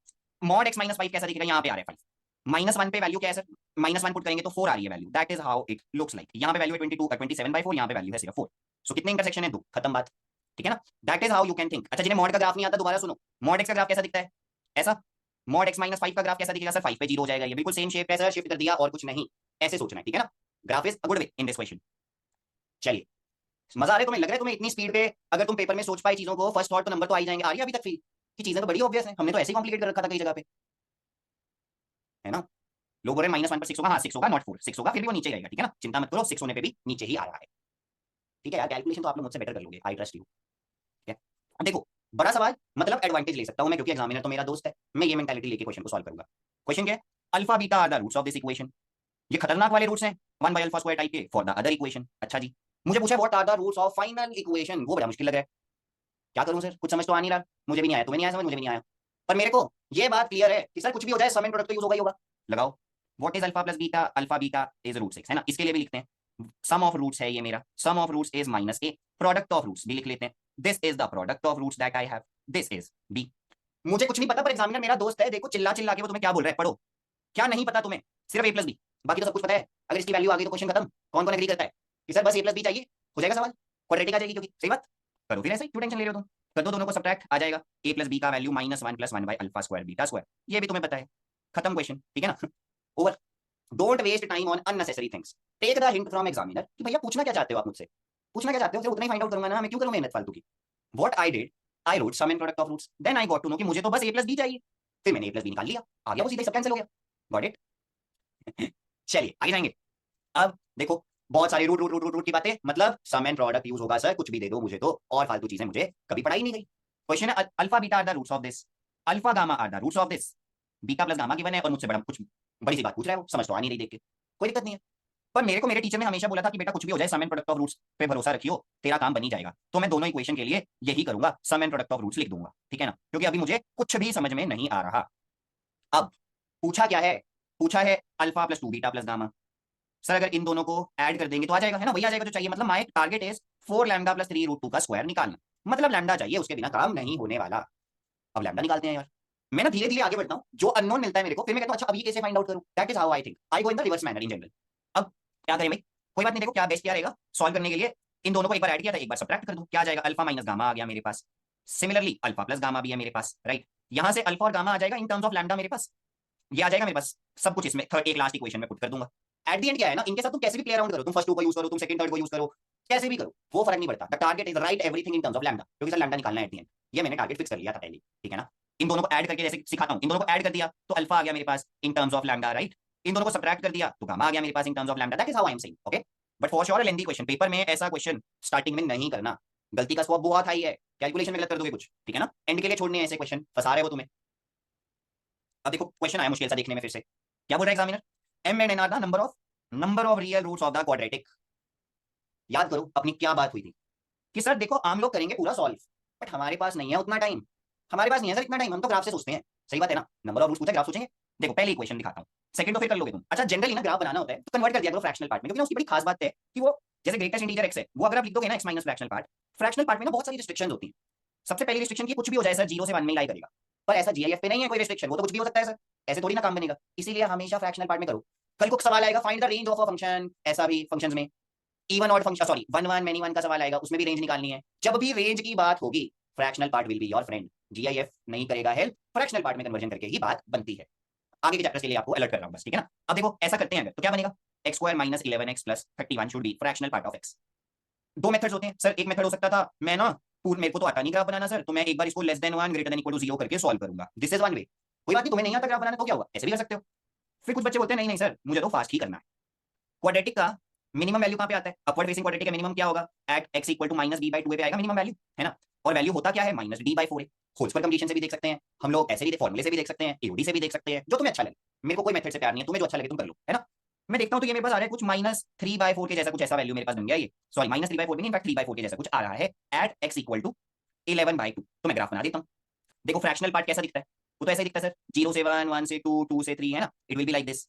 मॉड x माइनस 5 कैसा दिखेगा, यहाँ पे आ रहा है 5, -1 पे वैल्यू क्या है सर, -1 पुट करेंगे तो 4 आ रही है value, that is how it looks like. यहाँ पे वैल्यू है 27/4, यहाँ पे वैल्यू है सिर्फ 4, सो कितने इंटरसेक्शन है 2, खत्म बात, ठीक है ना। That is how you can think. अच्छा जिन्हें मॉड का ग्राफ नहीं आता दोबारा सुनो, मॉड x का ग्राफ कैसा दिखता है, ऐसा, मॉड x माइनस 5 का ग्राफ कैसा दिखेगा सर, 5 पे 0 हो जाएगा, ये बिल्कुल सेम शेप है सर, शिफ्ट कर दिया और कुछ नहीं, ऐसे सोचना है, ठीक है ना। Graph is a good way in this question. चलिए मजा आ रहा है तुम्हें, लग रहा है तुम्हें इतनी स्पीड पे अगर तुम पेपर में सोच पाए चीजों को फर्स्ट थॉट तो नंबर तो आ ही जाएंगे। आ रही है अभी तक फील कि चीजें तो बड़ी ऑब्वियस है, हमने तो ऐसे ही कॉम्प्लिकेट कर रखा था कई जगह पे, है ना। लोग बोल रहे -1 पर 6 होगा, हाँ 6 होगा, नॉट 4, 6 होगा, फिर भी वो नीचे रहेगा, ठीक है ना, चिंता मत करो, 6 होने पे भी नीचे ही आ रहा है, ठीक है यार, कैलकुलेशन तो आप लोग मुझसे बेटर कर लोगे, आई ट्रस्ट यू, ठीक है। अब देखो बड़ा सवाल, मतलब एडवांटेज ले सकता हूं मैं क्योंकि एग्जामिनर तो मेरा दोस्त है, मैं ये मेंटालिटी लेके क्वेश्चन को सॉल्व करूंगा। क्वेश्चन क्या है, alpha beta are the roots of this equation, ये खतरनाक वाले रूट्स हैं 1/α² टाइप के फॉर द अदर इक्वेशन। अच्छा जी, मुझे पूछा what are the roots of final equation, वो बड़ा मुश्किल लग रहा है, क्या करूं सर, कुछ समझ तो आ नहीं रहा, मुझे भी नहीं आया, तुम्हें नहीं आया समझ, मुझे भी नहीं आया, पर मेरे को ये बात क्लियर है कि सर कुछ भी हो जाए सम एंड प्रोडक्ट तो यूज होगा ही होगा। लगाओ, what is alpha plus beta, alpha beta is √6 है ना, इसके लिए भी लिखते हैं, सम ऑफ रूट्स है ये मेरा, sum of roots is -a, product of roots भी लिख लेते हैं, this is the product of roots that I have, this is b। मुझे कुछ नहीं पता पर एग्जामिनर मेरा दोस्त है, देखो चिल्ला चिल्ला के वो तुम्हें क्या बोल रहा है, पढ़ो, क्या नहीं पता तुम्हें, सिर्फ a प्लस बी, बाकी तो सब कुछ पता है। अगर इसकी वैल्यू आ गई तो क्वेश्चन खत्म, कौन कौन एग्री करता है कि सर बस a प्लस बी चाहिए, हो जाएगा सवाल, क्वाड्रेटिक आ जाएगी, क्योंकि सही बात, करो फिर ऐसे ही, क्यों टेंशन ले रहे हो तुम, कर दो दोनों को सब्ट्रैक्ट, आ जाएगा a प्लस बी का वैल्यू -1 + 1/α² बीटा स्क्वायर, ये भी तुम्हें पता है, खत्म क्वेश्चन, ठीक है ना। Over, don't waste time on unnecessary things, take the hint from examiner कि भैया पूछना क्या चाहते हो आप मुझसे, पूछना क्या चाहते हो, सिर्फ उतना ही फाइंड आउट करूंगा ना, मैं क्यों करूं मेहनत फालतू की। What I did, I wrote sum and product of roots, then I got to know कि मुझे तो बस a प्लस बी चाहिए, फिर मैंने a प्लस बी निकाल लिया, आ गया वो सीधे, सब कैंसिल हो गया, गॉट इट। चलिए आगे जाएंगे। अब देखो बहुत सारी root root root root root की बातें, मतलब सम एंड प्रोडक्ट यूज होगा सर, कुछ भी दे दो मुझे तो, और फालतू चीजें मुझे कभी पढ़ाई नहीं गई। क्वेश्चन है alpha beta are the roots of this, alpha gamma are the roots of this, beta plus gamma given है और मुझसे बड़ा कुछ बड़ी सी बात पूछ रहा है, वो समझ तो आ नहीं रही देख के, कोई दिक्कत नहीं है। पर मेरे को मेरे टीचर ने हमेशा बोला था कि बेटा कुछ भी हो जाए सम एंड प्रोडक्ट ऑफ रूट्स पे भरोसा रखियो, तेरा काम बनी जाएगा, तो मैं दोनों इक्वेशन के लिए यही करूंगा, सम एंड प्रोडक्ट ऑफ रूट्स लिख दूंगा, ठीक है ना, क्योंकि अभी मुझे कुछ भी समझ में नहीं आ रहा। अब पूछा क्या है, पूछा है alpha plus 2 beta plus gamma, sir अगर इन दोनों को ऐड कर देंगे तो आ जाएगा, है ना, वही आ जाएगा जो चाहिए, मतलब my target is 4 lambda plus 3 √2 का स्क्वायर निकालना, मतलब लैम्डा चाहिए, उसके बिना काम नहीं होने वाला। अब लैम्डा निकालते हैं यार, मैं ना धीरे धीरे आगे बढ़ता हूँ, जो अननोन मिलता है मेरे को फिर मैं कहता हूँ अच्छा अब ये कैसे फाइंड आउट करूं, that is how I think, I go in the reverse manner in general. अब क्या करें भाई, कोई बात नहीं, देखो क्या बेस्ट क्या रहेगा सॉल्व करने के लिए, इन दोनों को एक बार ऐड किया था एक बार सब्ट्रैक्ट कर दूं, क्या आ जाएगा, अल्फा माइनस गामा आ गया मेरे पास, सिमिलरली अल्फा प्लस गामा भी है मेरे पास, राइट, यहां से अल्फा और गामा आ जाएगा इन टर्म्स ऑफ लैम्डा मेरे पास, ये आ जाएगा मेरे पास सब कुछ, इसमें थर्ड एक लास्ट इक्वेशन में पुट कर दूंगा। एट द एंड क्या है ना, इनके साथ तुम कैसे भी प्ले अराउंड करो, तुम फर्स्ट टू को यूज करो, तुम सेकंड थर्ड को यूज करो, कैसे भी करो वो फर्क नहीं पड़ता, the target is right everything in terms of lambda, क्योंकि सर लैम्डा निकालना है एट द एंड, ये मैंने टारगेट फिक्स कर लिया था पहले, ठीक है ना। इन दोनों को ऐड करके जैसे सिखाता हूं, इन दोनों को ऐड कर दिया तो अल्फा आ गया मेरे पास in terms of lambda, right, इन दोनों को सब्ट्रैक्ट कर दिया तो गामा आ गया मेरे पास in terms of lambda, that is how I am saying, okay. But for sure lengthy question, paper में ऐसा क्वेश्चन स्टार्टिंग में नहीं करना, गलती का स्कोप बहुत हाई है, कैलकुलेशन में गलत कर दोगे कुछ, ठीक है ना, एंड के लिए छोड़ने हैं ऐसे क्वेश्चन, फंसा रहे हो तुम्हें। अब देखो क्वेश्चन आया मुश्किल सा देखने में, फिर से क्या बोल रहा है examiner, m and n are the number of real roots of the quadratic, याद करो अपनी क्या बात हुई थी कि सर देखो आम लोग करेंगे पूरा सॉल्व, बट हमारे पास नहीं है उतना टाइम, हमारे पास नहीं है सर इतना टाइम, हम तो ग्राफ से सोचते हैं। सही बात है ना, नंबर ऑफ रूट्स पूछा ग्राफ सोचेंगे। देखो पहले इक्वेशन दिखाता हूँ, सेकंड तो फिर कर लोगे तुम। अच्छा जनरली ना ग्राफ बनाना होता है तो कन्वर्ट कर दिया करो फ्रैक्शनल पार्ट में, क्योंकि ना उसकी बड़ी खास बात है कि वो जैसे ग्रेटेस्ट इंटीजर एक्स है, वो अगर आप लिख दोगे ना एक्स माइनस फ्रैक्शनल पार्ट में ना बहुत सारी रिस्ट्रिक्शन होती है। सबसे पहली रिस्ट्रिक्शन की कुछ भी हो जाए सर, 0 से 1 में ही लाई करेगा, पर ऐसा जीआईएफ पे नहीं है कोई रिस्ट्रिक्शन, वो तो कुछ भी हो सकता है सर, ऐसे थोड़ी ना काम बनेगा, इसीलिए हमेशा फ्रैक्शनल पार्ट में करो। कल को सवाल आएगा find the range of a function, ऐसा भी फंक्शंस में even odd function, sorry one one many one का सवाल आएगा, उसमें भी रेंज निकालनी है। जब भी रेंज की बात होगी fractional part will be your friend, GIF नहीं करेगा हेल्प, फ्रैक्शनल पार्ट में कन्वर्जन करके ही बात बनती है। आगे के चैप्टर्स के लिए आपको अलर्ट कर रहा हूं बस, ठीक है ना। अब देखो ऐसा करते हैं अगर, तो क्या बनेगा, x square minus 11x plus 31 should be fractional part of x. दो मेथड्स होते हैं सर, एक मेथड हो सकता था मैं ना पूर्ण, मेरे को तो आता नहीं ग्राफ बनाना सर, तो मैं एक बार इसको less than 1 greater than equal to 0 करके सॉल्व करूंगा, दिस इज वन वे। कोई बात नहीं, तुम्हें नहीं आता ग्राफ बनाना तो क्या हुआ, ऐसे भी कर सकते हो। फिर कुछ बच्चे बोलते हैं नहीं नहीं सर मुझे तो फास्ट ही करना है। क्वाड्रेटिक का मिनिमम वैल्यू कहां पे आता है, अपवर्ड फेसिंग क्वाड्रेटिक का मिनिमम क्या होगा, at x equal to minus B by 2 पे आएगा मिनिमम वैल्यू, है ना। और वैल्यू होता क्या है, माइनस डी बाई 4 होल्स पर कंप्लीशन से भी देख सकते हैं हम लोग, ऐसे भी फॉर्मूले से भी देख सकते हैं, एओडी से भी देख सकते हैं, जो तुम्हें अच्छा लगे। मेरे को कोई मेथड से प्यार नहीं है, तुम्हें जो अच्छा लगे तुम कर लो, है ना। मैं देखता हूं तो ये मेरे पास आ रहा है कुछ माइनस 3/4 के जैसा कुछ ऐसा वैल्यू मेरे पास बन गया ये, सॉरी माइनस 3/4 भी नहीं, इनफैक्ट 3/4 के जैसा कुछ आ रहा है एट एक्स इक्वल टू 11/2। तो मैं ग्राफ बना देता हूं। देखो फ्रैक्शनल पार्ट कैसा दिखता है, वो तो ऐसा ही दिखता है सर, 0 से 1, 1 से 2, 2 से 3, है ना, it will be like this.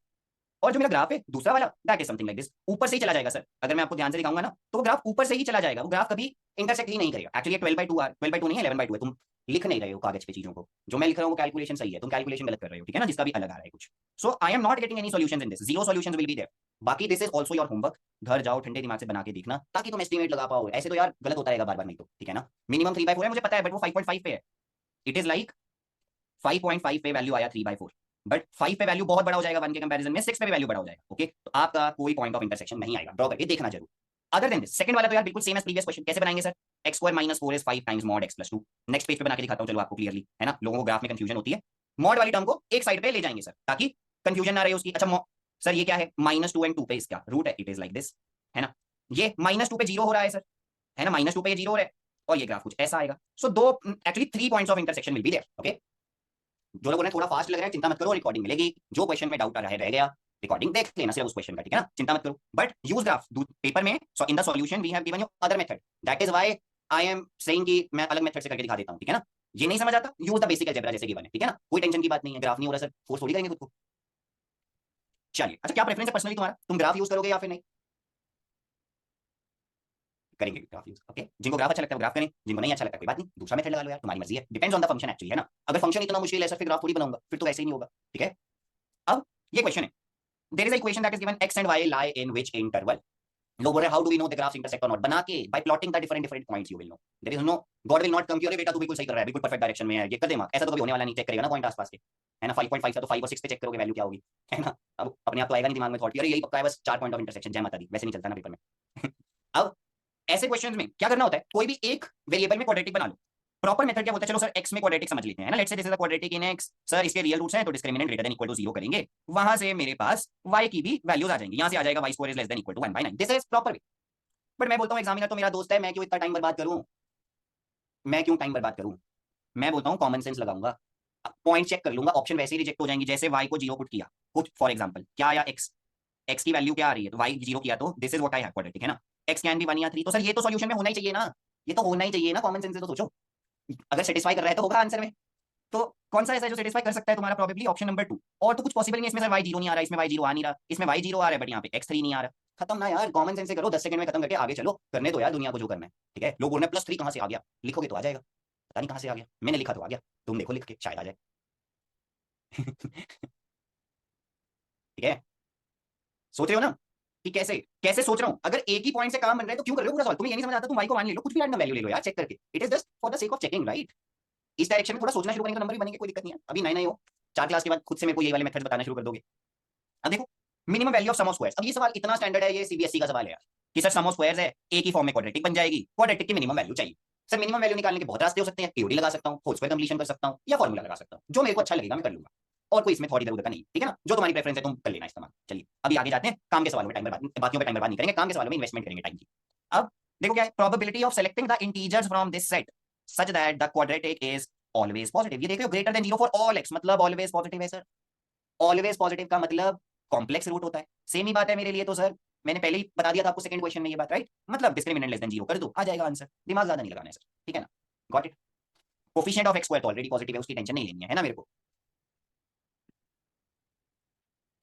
और जो मेरा ग्राफ है दूसरा वाला, that is something like this, ऊपर से ही चला जाएगा सर। अगर मैं आपको ध्यान से दिखाऊंगा ना तो वो ग्राफ ऊपर से ही चला जाएगा, वो ग्राफ कभी इंटरसेक्ट ही नहीं करेगा। एक्चुअली 12/2 12/2 नहीं है, 11/2 है। तुम लिख नहीं रहे हो कागज पे चीजों को, जो मैं लिख रहा हूँ वो कैलकुलेशन सही है, तुम कैलकुलेशन गलत कर रहे हो, ठीक है ना, जिसका भी अलग आ रहा है कुछ। So I am not getting any solutions in this, zero solutions will be there. बाकी this is also your homework, घर जाओ ठंडे दिमाग से बना के देखना ताकि तुम एस्टिमेट लगा पाओ, ऐसे तो यार गलत होता रहेगा बार बार, नहीं तो ठीक है ना। मिनिमम 3/4 है मुझे पता है, बट वो 5.5 पे है, इट इज लाइक 5.5 पे वैल्यू आया 3/4, बट 5 पे वैल्यू बहुत बड़ा हो जाएगा 1 के कंपैरिजन में, 6 पे भी वैल्यू बड़ा हो जाएगा। ओके तो आपका कोई पॉइंट ऑफ इंटरसेक्शन नहीं आएगा, ड्रॉ करके देखना जरूर। अदर देन दिस सेकंड वाला तो यार बिल्कुल सेम एज प्रीवियस क्वेश्चन, कैसे बनाएंगे sir, x square minus 4 is 5 times mod x plus 2। Next page पे बना के दिखाता हूं चलो आपको क्लियरली, है ना, लोगों को ग्राफ में कंफ्यूजन होती है। मॉड वाली टर्म को एक साइड पे ले जाएंगे सर ताकि कंफ्यूजन ना रहे उसकी। अच्छा सर ये क्या है, -2 and 2 पे इसका रूट है, इट इज लाइक दिस, है ना। ये -2 पे 0 हो रहा है सर, है ना, -2 पे ये 0 हो रहा है, और ये ग्राफ कुछ ऐसा आएगा। सो दो actually 3 points of intersection will be there. Okay जो लोगों ने थोड़ा फास्ट लग रहा है चिंता मत करो, रिकॉर्डिंग मिलेगी, जो क्वेश्चन में डाउट रह गया रिकॉर्डिंग देख लेना सिर्फ उस क्वेश्चन का, ठीक है ना, चिंता मत करो। बट यूज ग्राफ पेपर में, so in the solution we have given you other method, that is why I am saying कि मैं अलग मेथड से करके दिखा देता हूं, ठीक है ना। ये नहीं समझ आता, यूज द बेसिक अलजेब्रा जैसे गिवन है, ठीक है ना, कोई टेंशन की बात नहीं है, ग्राफ नहीं हो रहा सर फोर्स थोड़ी करेंगे खुद को। चलिए अच्छा क्या प्रेफरेंस है पर्सनली तुम्हारा, तुम ग्राफ यूज करोगे या फिर नहीं करेंगे ग्राफ यूज, ओके। जिनको ग्राफ अच्छा लगता है ग्राफ करें, जिनको नहीं अच्छा लगता कोई बात नहीं, दूसरा मेथड लगा लो यार, तुम्हारी मर्जी है, depends on the function actually, है ना। अगर फंक्शन इतना मुश्किल है सर फिर ग्राफ थोड़ी बनाऊंगा, फिर तो ऐसे ही नहीं होगा, ठीक है। अब ये क्वेश्चन है, there is a equation that is given x and y lie in which interval, लोग बोल रहे how do we know the graphs intersect or not, बना के by plotting the different points you will know, there is no god will not come कि अरे बेटा तू बिल्कुल सही कर रहा है, बिल्कुल परफेक्ट डायरेक्शन में है, ये कर दे मार्क, ऐसा तो कभी होने वाला नहीं, चेक करेगा ना पॉइंट आसपास के, है ना। 5.5 था तो 5 और 6 पे चेक करोगे वैल्यू क्या होगी, है ना। अब अपने आप तो आएगा नहीं दिमाग में थॉट, अरे यही पक्का है बस 4 पॉइंट ऑफ इंटरसेक्शन, जय माता दी, वैसे नहीं चलता ना पेपर में। अब ऐसे क्वेश्चंस में क्या करना होता है, कोई भी एक वेरिएबल में क्वाड्रेटिक बना लो। प्रॉपर मेथड क्या होता है, चलो सर x में क्वाड्रेटिक समझ लेते हैं ना, let's say this is a quadratic in x, sir इसके रियल रूट्स हैं तो discriminant greater than equal to 0 करेंगे, वहां से मेरे पास y की भी वैल्यूज आ जाएंगी, यहां से आ जाएगा y square is less than equal to 1/9, this is proper way. But मैं बोलता हूं एग्जामिनर तो मेरा दोस्त है, मैं क्यों इतना टाइम बर्बाद करूं, मैं क्यों टाइम बर्बाद करूं, मैं बोलता हूं कॉमन सेंस लगाऊंगा, पॉइंट चेक कर लूंगा, ऑप्शन वैसे ही रिजेक्ट हो जाएंगी, जैसे y को 0 पुट किया, कुछ फॉर एग्जांपल क्या आया x की वैल्यू क्या आ रही है, तो y 0 किया तो this is what I have quadratic, है ना। x कैन बी 1 या 3, तो सर ये तो सॉल्यूशन में होना ही चाहिए ना, ये तो होना ही चाहिए ना, कॉमन सेंस से तो सोचो, अगर सेटिस्फाई कर रहा है तो होगा आंसर में। तो कौन सा ऐसा है जो सेटिस्फाई कर सकता है तुम्हारा, प्रोबेबली ऑप्शन नंबर 2, और तो कुछ पॉसिबल नहीं है इसमें सर y 0 नहीं आ रहा, इसमें y 0 आ नहीं रहा, इसमें y 0 आ रहा है बट यहाँ पे x3 नहीं आ रहा, खत्म ना यार, कॉमन सेंस से करो, 10 सेकंड में खत्म करके आगे चलो, करने दो यार दुनिया को जो करना है, ठीक है। लोग बोल रहे हैं +3 कहां से आ गया, लिखोगे तो आ जाएगा, पता नहीं कहां से आ गया, मैंने लिखा तो आ गया, तुम देखो लिख के शायद आ जाए। ठीक है, सोच रहे हो ना कि कैसे कैसे सोच रहा हूं, अगर एक ही पॉइंट से काम बन रहा है तो क्यों कर रहे हो पूरा सवाल, तुम्हें ये नहीं समझ आता, तुम y को मान ले लो, कुछ भी रैंडम वैल्यू ले लो यार, चेक करके, it is just for the sake of checking, right. इस डायरेक्शन में थोड़ा सोचना शुरू करेंगे तो नंबर भी बनेंगे, कोई दिक्कत नहीं है, अभी नए नए हो, 4 क्लास के बाद खुद से मेरे को ये वाले मेथड्स बताना शुरू कर दोगे। अब देखो minimum value of sum of squares, अब ये सवाल इतना स्टैंडर्ड है, ये सीबीएसई का सवाल है यार, कि सर सम ऑफ स्क्वायर्स है, एक ही फॉर्म में क्वाड्रेटिक बन जाएगी, क्वाड्रेटिक की मिनिमम वैल्यू चाहिए। सर मिनिमम वैल्यू निकालने के बहुत रास्ते हो सकते हैं, पीओडी लगा सकता हूं, होल स्क्वायर कंप्लीशन कर सकता हूं, या फॉर्मूला लगा सकता हूं, जो मेरे को अच्छा लगेगा मैं कर लूंगा, और कोई इसमें थोड़ी इधर उधर का नहीं, ठीक है ना, जो तुम्हारी प्रेफरेंस है तुम कर लेना इस्तेमाल। चलिए अभी आगे जाते हैं, काम के सवालों में टाइम बर्बाद, बाकियों पे टाइम बर्बाद नहीं करेंगे, काम के सवालों में इन्वेस्टमेंट करेंगे टाइम की। अब देखो क्या है, probability of selecting the integers from this set such that the quadratic is always positive, ये देखो greater than 0 for all x, मतलब ऑलवेज पॉजिटिव है सर, ऑलवेज पॉजिटिव का मतलब कॉम्प्लेक्स रूट होता है, सेम ही बात है मेरे लिए तो सर, मैंने पहले ही बता दिया था आपको सेकंड क्वेश्चन में ये बात, राइट? मतलब डिस्क्रिमिनेंट लेस देन 0 कर दो, आ जाएगा आंसर, दिमाग ज्यादा नहीं लगाना है सर, ठीक है ना? Got it? Coefficient of x square तो ऑलरेडी पॉजिटिव है, उसकी टेंशन नहीं लेनी है ना मेरे को।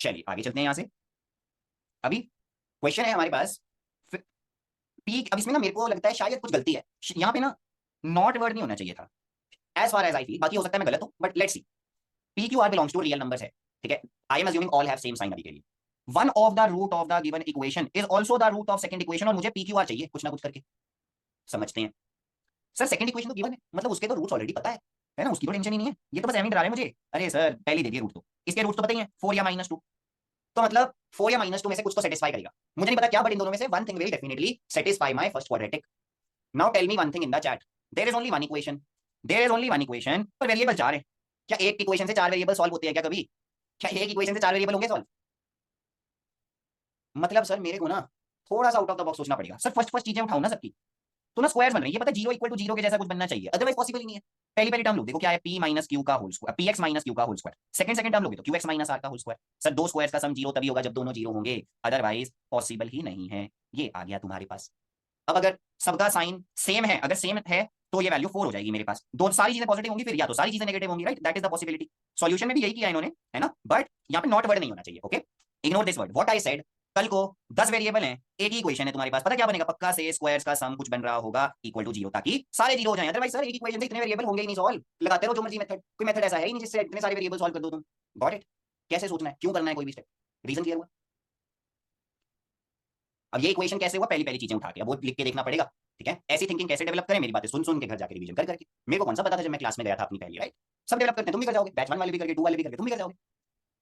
चलिए आगे चलते हैं यहाँ से। अभी क्वेश्चन है हमारे पास पी। अब इसमें ना मेरे को लगता है शायद कुछ गलती है यहाँ पे ना, नॉट वर्ड नहीं होना चाहिए था as far as I feel, बाकी हो सकता है मैं गलत हूं, but let's see. P q r belongs to real numbers है, ठीक है? I am assuming all have same sign अभी के लिए। One of the root of the given equation is also the root of second equation, और मुझे P q are चाहिए कुछ ना कुछ करके। समझते हैं सर, सेकंड इक्वेशन तो गिवन है, मतलब उसके तो रूट्स ऑलरेडी पता है ना, उसकी तो टेंशन ही नहीं है, ये तो बस एम ही डरा रहे हैं मुझे। अरे सर पहले दे दिए रूट, तो इसके रूट तो पता ही है 4 या -2, तो मतलब 4 या -2 में से कुछ तो सेटिस्फाई करेगा, मुझे नहीं पता क्या, बट इन दोनों में से one thing will definitely satisfy my first quadratic. Now tell me one thing in the chat, there is only one equation, there is only one equation, पर वेरिएबल 4 है। क्या एक इक्वेशन से 4 वेरिएबल सॉल्व होते हैं क्या कभी? क्या एक इक्वेशन से 4 वेरिएबल होंगे सॉल्व? मतलब सर मेरे को ना थोड़ा सा आउट ऑफ द बॉक्स सोचना पड़ेगा सर, फर्स्ट फर्स्ट चीजें उठाओ ना सबकी, तो ना स्क्वायर्स बन रहे हैं, ये पता है 0 इक्वल टू 0 के जैसा कुछ बनना चाहिए, अदरवाइज पॉसिबल ही नहीं है। पहली पहली टर्म लो, देखो क्या है, p माइनस क्यू का whole square, px minus Q का whole square. Second second term लोगे तो qx माइनस r का होल स्क्वायर। सर दो स्क्वायर्स का सम 0 तभी होगा जब दोनों 0 होंगे, अदरवाइज पॉसिबल ही नहीं है। ये आ गया तुम्हारे पास। अब अगर सबका साइन सेम है, अगर सेम है तो ये वैल्यू 4 हो जाएगी मेरे पास, दो सारी चीजें पॉजिटिव होंगी फिर, या तो सारी चीजें नेगेटिव होंगी, right? That is the possibility. Solution में भी यही किया इन्होंने, है ना? बट यहाँ पे नॉट वर्ड नहीं होना चाहिए, okay? Ignore this word, what I said. कल को 10 वेरिएबल हैं, एक ही इक्वेशन है तुम्हारे पास, पता क्या बनेगा? पक्का से स्क्वायर्स का सम कुछ बन रहा होगा इक्वल टू 0, ताकि सारे 0 हो जाएं। अदरवाइज सर एक इक्वेशन से इतने वेरिएबल होंगे ही नहीं, सॉल्व लगाते रहो जो मर्जी मेथड, कोई मेथड ऐसा है ही नहीं जिससे इतने सारे वेरिएबल सॉल्व कर दो तुम। Got it? कैसे सोचना है, क्यों करना है कोई भी स्टेप, रीजन क्लियर हुआ? अब ये इक्वेशन कैसे हुआ, पहली पहली चीजें उठा के अब वो लिख के देखना पड़ेगा, ठीक है? ऐसी थिंकिंग कैसे डेवलप करें, मेरी बातें सुन सुन के घर जाकर रिवीजन कर करके। मेरे को कौन सा पता था जब मैं क्लास में गया था अपनी पहली, राइट? सब डेवलप करते हैं, तुम भी कर जाओगे, बैच 1 वाले भी करके, 2 वाले भी करके तुम भी कर जाओगे,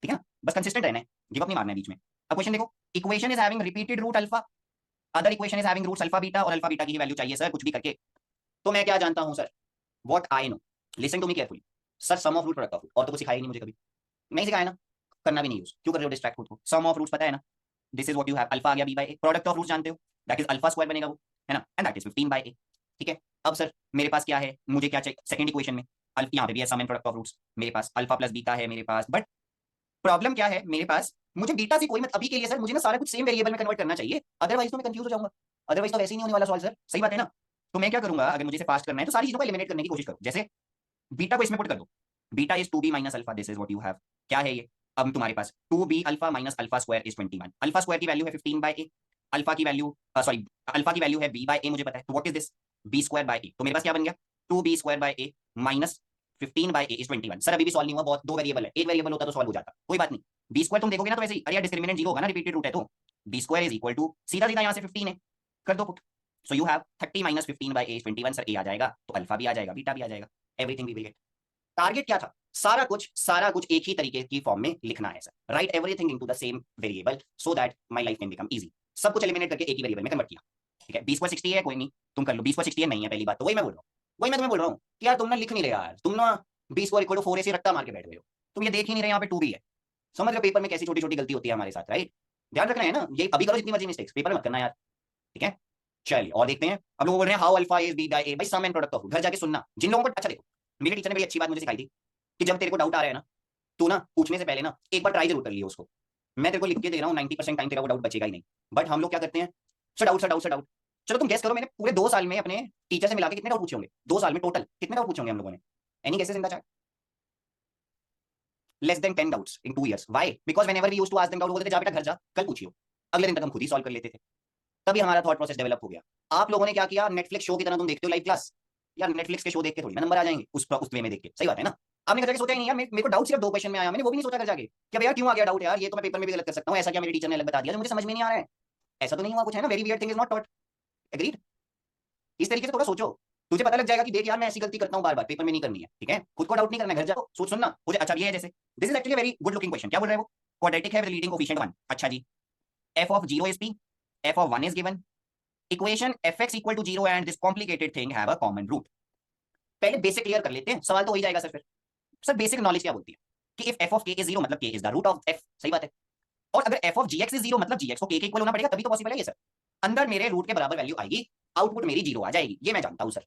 ठीक है ना? बस कंसिस्टेंट रहना है, गिव अप नहीं मारना है बीच में। अब क्वेश्चन देखो, equation is having repeated root alpha, other equation is having roots alpha beta, और अल्फा बीटा की वैल्यू चाहिए सर कुछ भी करके। तो मैं क्या जानता हूं sir, what I know, listen to me carefully. Sir sum of root product of root, और तो कुछ सिखाया ही नहीं मुझे कभी, नहीं सिखाया ना, करना भी नहीं यूज, क्यों कर रहे हो डिस्ट्रैक्ट खुद को? सम ऑफ रूट्स पता है ना, this is what you have, alpha आ गया b by a, product of roots जानते हो, दैट इज अल्फा स्क्वायर बनेगा वो, है ना? And that is 15 by a, ठीक है? अब सर मेरे पास क्या है, मुझे क्या चाहिए सेकंड इक्वेशन में, यहाँ पे भी है सम एंड प्रोडक्ट ऑफ रूट्स, मेरे पास अल्फा प्लस बीटा है मेरे पास, बट प्रॉब्लम क्या है मेरे पास, मुझे बीटा से कोई मत अभी के लिए सर, मुझे ना सारा कुछ सेम वेरिएबल में कन्वर्ट करना चाहिए, अदरवाइज तो मैं कंफ्यूज हो जाऊंगा, अदरवाइज तो वैसे ही नहीं होने वाला सॉल्व सर, सही बात है ना? तो मैं क्या करूंगा, अगर मुझे इसे फास्ट करना है तो सारी चीजों को एलिमिनेट करने की कोशिश करो, जैसे बीटा को इसमें पुट कर दो, beta is 2b minus alpha, this is what you have, क्या है ये? अब तुम्हारे पास 2b alpha minus alpha square is 21, alpha square की वैल्यू है 15 बाय a, अल्फा की वैल्यू सॉरी अल्फा की वैल्यू है b बाय a मुझे पता है, तो what is this, b square by a, तो मेरे पास क्या बन गया 2b square by a minus 15 by a is 21। Sir अभी भी सॉल्व नहीं हुआ, बहुत दो वेरिएबल है, एक वेरिएबल होता तो सॉल्व हो जाता, कोई बात नहीं। b स्क्वायर तुम देखोगे ना तो वैसे ही, अरे यार डिस्क्रिमिनेंट 0 होगा ना, रिपीटेड रूट है तो b square is equal to सीधा सीधा यहाँ से 15 है, कर दो put, so you have 30 minus 15 by a is 21, sir a आ जाएगा तो अल्फा भी आ जाएगा बीटा भी आ जाएगा, everything we will get. Target क्या था, सारा कुछ एक ही तरीके की फॉर्म में लिखना है sir, right everything into the same variable so that my life can become easy. सब कुछ एलिमिनेट करके एक ही वेरिएबल में कन्वर्ट किया, ठीक है? 20/60 है, कोई नहीं तुम कर लो, 20/60 नहीं है पहली बात तो, वही मैं बोल रहा हूँ, वही मैं तुम्हें बोल रहा हूँ कि यार तुम ना लिख नहीं रहे यार, तुम ना 20 4 ऐसे रट्टा मार के बैठ गए हो, तुम ये देख ही नहीं रहे यहाँ पे 2 भी है। समझ रहे पेपर में कैसी छोटी छोटी गलती होती है हमारे साथ, राइट? ध्यान रखना है ना, ये अभी करो जितनी मर्जी मिस्टेक्स, पेपर में मत करना यार, ठीक है? चलिए और देखते हैं। अब लोग बोल रहे हैं how alpha is B by A, भाई सम एंड प्रोडक्ट ऑफ, घर जाके सुनना जिन लोगों को, अच्छा देखो मेरे टीचर ने बड़ी अच्छी बात मुझे सिखाई थी कि जब तेरे को डाउट आ रहा है ना, तू ना पूछने से पहले ना एक बार ट्राई जरूर कर लियो उसको। मैं तेरे को लिख के दे रहा हूँ 90% टाइम तेरा वो डाउट बचेगा ही नहीं, बट हम लोग क्या करते हैं, sir doubt sir doubt sir doubt. चलो तुम गेस करो, मैंने पूरे 2 साल में अपने टीचर से मिला के कितने डाउट पूछे होंगे, 2 साल में टोटल कितने डाउट पूछे होंगे हम लोगों ने? Any guesses in the chat? Less than 10 doubts in 2 years, why? Because whenever we used to ask them doubt, बोलते थे जा बेटा घर जा कल पूछियो, अगले दिन तक हम खुद ही सॉल्व कर लेते थे, तभी हमारा थॉट प्रोसेस डेवलप हो गया। आप लोगों ने क्या किया, नेटफ्लिक्स शो की तरह तुम देखते हो लाइव क्लास, यार नेटफ्लिक्स के शो देख के थोड़ी ना नंबर आ जाएंगे उस वे में देख के, सही बात है ना? आपने घर जाके सोचा ही नहीं यार, मेरे को डाउट सिर्फ 2 क्वेश्चन में आया, मैंने वो भी नहीं सोचा घर जाके क्या यार क्यों आ गया डाउट यार, ये तो मैं पेपर में भी गलत कर सकता हूँ, ऐसा क्या मेरे टीचर ने अलग बता दिया जो मुझे समझ में नहीं आ रहा है, ऐसा तो नहीं हुआ कुछ, है ना? Very weird thing is not taught, agreed? इस तरीके से थोड़ा सोचो, तुझे पता लग जाएगा कि देख यार मैं ऐसी गलती करता हूँ बार बार, पेपर में नहीं करनी है, ठीक है? खुद को डाउट नहीं करना, घर जाओ सोच सुनना मुझे। अच्छा ये है जैसे, this is actually very good looking question, क्या बोल रहे हैं वो, क्वाड्रेटिक है विद लीडिंग कोएफिशिएंट 1, अच्छा जी, f of 0 is p, f of 1 is given, equation fx equal to 0 and this complicated thing have a common root। पहले basic clear कर लेते हैं, सवाल तो हो ही जाएगा सर फिर। सर बेसिक नॉलेज क्या बोलती है कि if f of k is 0 मतलब k is the root of f, सही बात है? और अगर f of gx is 0 मतलब gx को k के इक्वल होना पड़ेगा, तभी तो पॉसिबल है ये सर। अंदर मेरे रूट के बराबर वैल्यू आएगी, आउटपुट मेरी 0 आ जाएगी, ये मैं जानता हूं सर,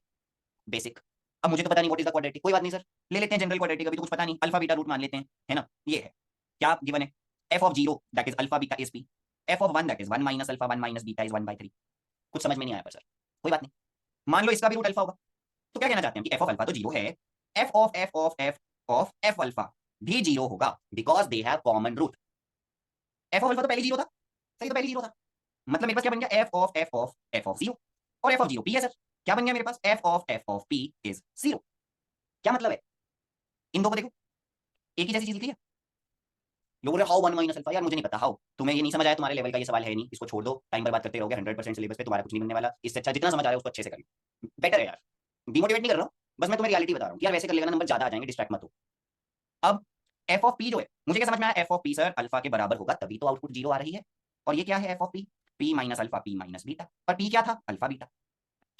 बेसिक। अब मुझे तो पता नहीं व्हाट इज द क्वाड्रेटिक, कोई बात नहीं सर, ले लेते हैं जनरल क्वाड्रेटिक, अभी तो कुछ पता नहीं, अल्फा बीटा रूट मान लेते हैं, है ना? ये है क्या गिवन है, f of 0 that is alpha beta is p, F of one that is one minus alpha one minus beta is 1/3। कुछ समझ में नहीं आया पर सर कोई बात नहीं, मान लो इसका भी रूट अल्फा होगा, तो क्या कहना चाहते हैं कि एफ ऑफ अल्फा तो जीरो है, एफ ऑफ एफ अल्फा भी जीरो होगा because they have common root. F of alpha तो पहले जीरो था, सही, तो पहले जीरो था, मतलब मेरे पास क्या बन गया एफ ऑफ जीरो, और एफ ऑफ जीरो पी है सर, क्या बन गया मेरे पास F of P is zero. क्या मतलब है, इन दो को देखो एक ही जैसी चीज लिखी है। लोग बोल रहे हाउ वन माइनस अल्फा, यार मुझे नहीं पता हाउ, तुम्हें ये नहीं समझ आया, तुम्हारे लेवल का ये सवाल है नहीं, इसको छोड़ दो, टाइम बर्बाद करते रहोगे, 100% सिलेबस पे तुम्हारा कुछ नहीं बनने वाला, इससे अच्छा जितना समझ आ रहा है उसको अच्छे से करिए, बेटर है यार, डिमोटिवेट नहीं कर रहा हूँ, बस मैं तुम्हें रियलिटी बता रहा हूँ यार, वैसे कर लेगा नंबर ज्यादा आ जाएंगे, डिस्ट्रैक्ट मत हो। अब एफ ऑफ पी जो है, मुझे क्या समझ में आया, F of P sir alpha के बराबर होगा तभी तो आउटपुट जीरो आ रही है, और ये क्या है F of P, P minus alpha P minus beta, और पी क्या था अल्फा बीटा,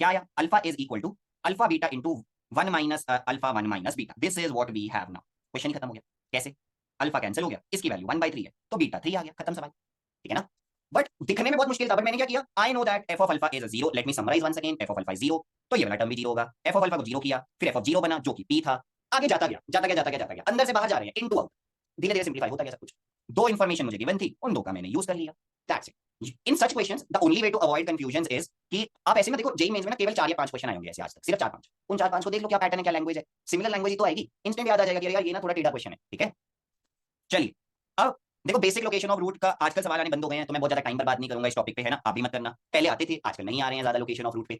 क्या आया alpha is equal to alpha beta into one minus alpha one minus beta, this is what we have now. Question ही खत्म हो गया, कैसे, अल्फा कैंसिल हो गया, इसकी वैल्यू 1/3 है तो बीटा 3 आ गया, खत्म सवाल, ठीक है ना। बट दिखने में बहुत मुश्किल था, बट मैंने क्या किया, I know that F of alpha is zero, let me summarise once again, F of alpha is zero, तो ये वाला टर्म भी जीरो होगा, एफ ऑफ अल्फा को जीरो किया, फिर एफ ऑफ जीरो बना जो कि पी था, आगे जाता गया जाता गया जाता गया जाता गया, अंदर से बाहर जा रहे हैं, इनटू आउट, धीरे धीरे सिंप्लीफाई होता गया सब कुछ, दो इन्फॉर्मेशन मुझे गिवन थी, उन दो का मैंने यूज कर लिया, that's it. In such questions the only way to avoid confusion is कि आप ऐसे में देखो, जेई मेंस में ना केवल 4 या 5 क्वेश्चन आए होंगे ऐसे आज तक, सिर्फ 4-5, उन 4-5 को देख लो क्या पैटर्न है, क्या लैंग्वेज है, सिमिलर लैंग्वेज ही तो आएगी, इंस्टेंट याद आ जाएगा कि यार ये ना थोड़ा टेढ़ा क्वेश्चन है, ठीक है। चलिए अब देखो, बेसिक लोकेशन ऑफ रूट का आजकल सवाल आने बंद हो गए हैं, तो मैं बहुत ज्यादा टाइम बर्बाद नहीं करूंगा इस टॉपिक पे, है ना, आप भी मत करना, पहले आते थे आजकल नहीं आ रहे हैं ज्यादा लोकेशन ऑफ रूट पे।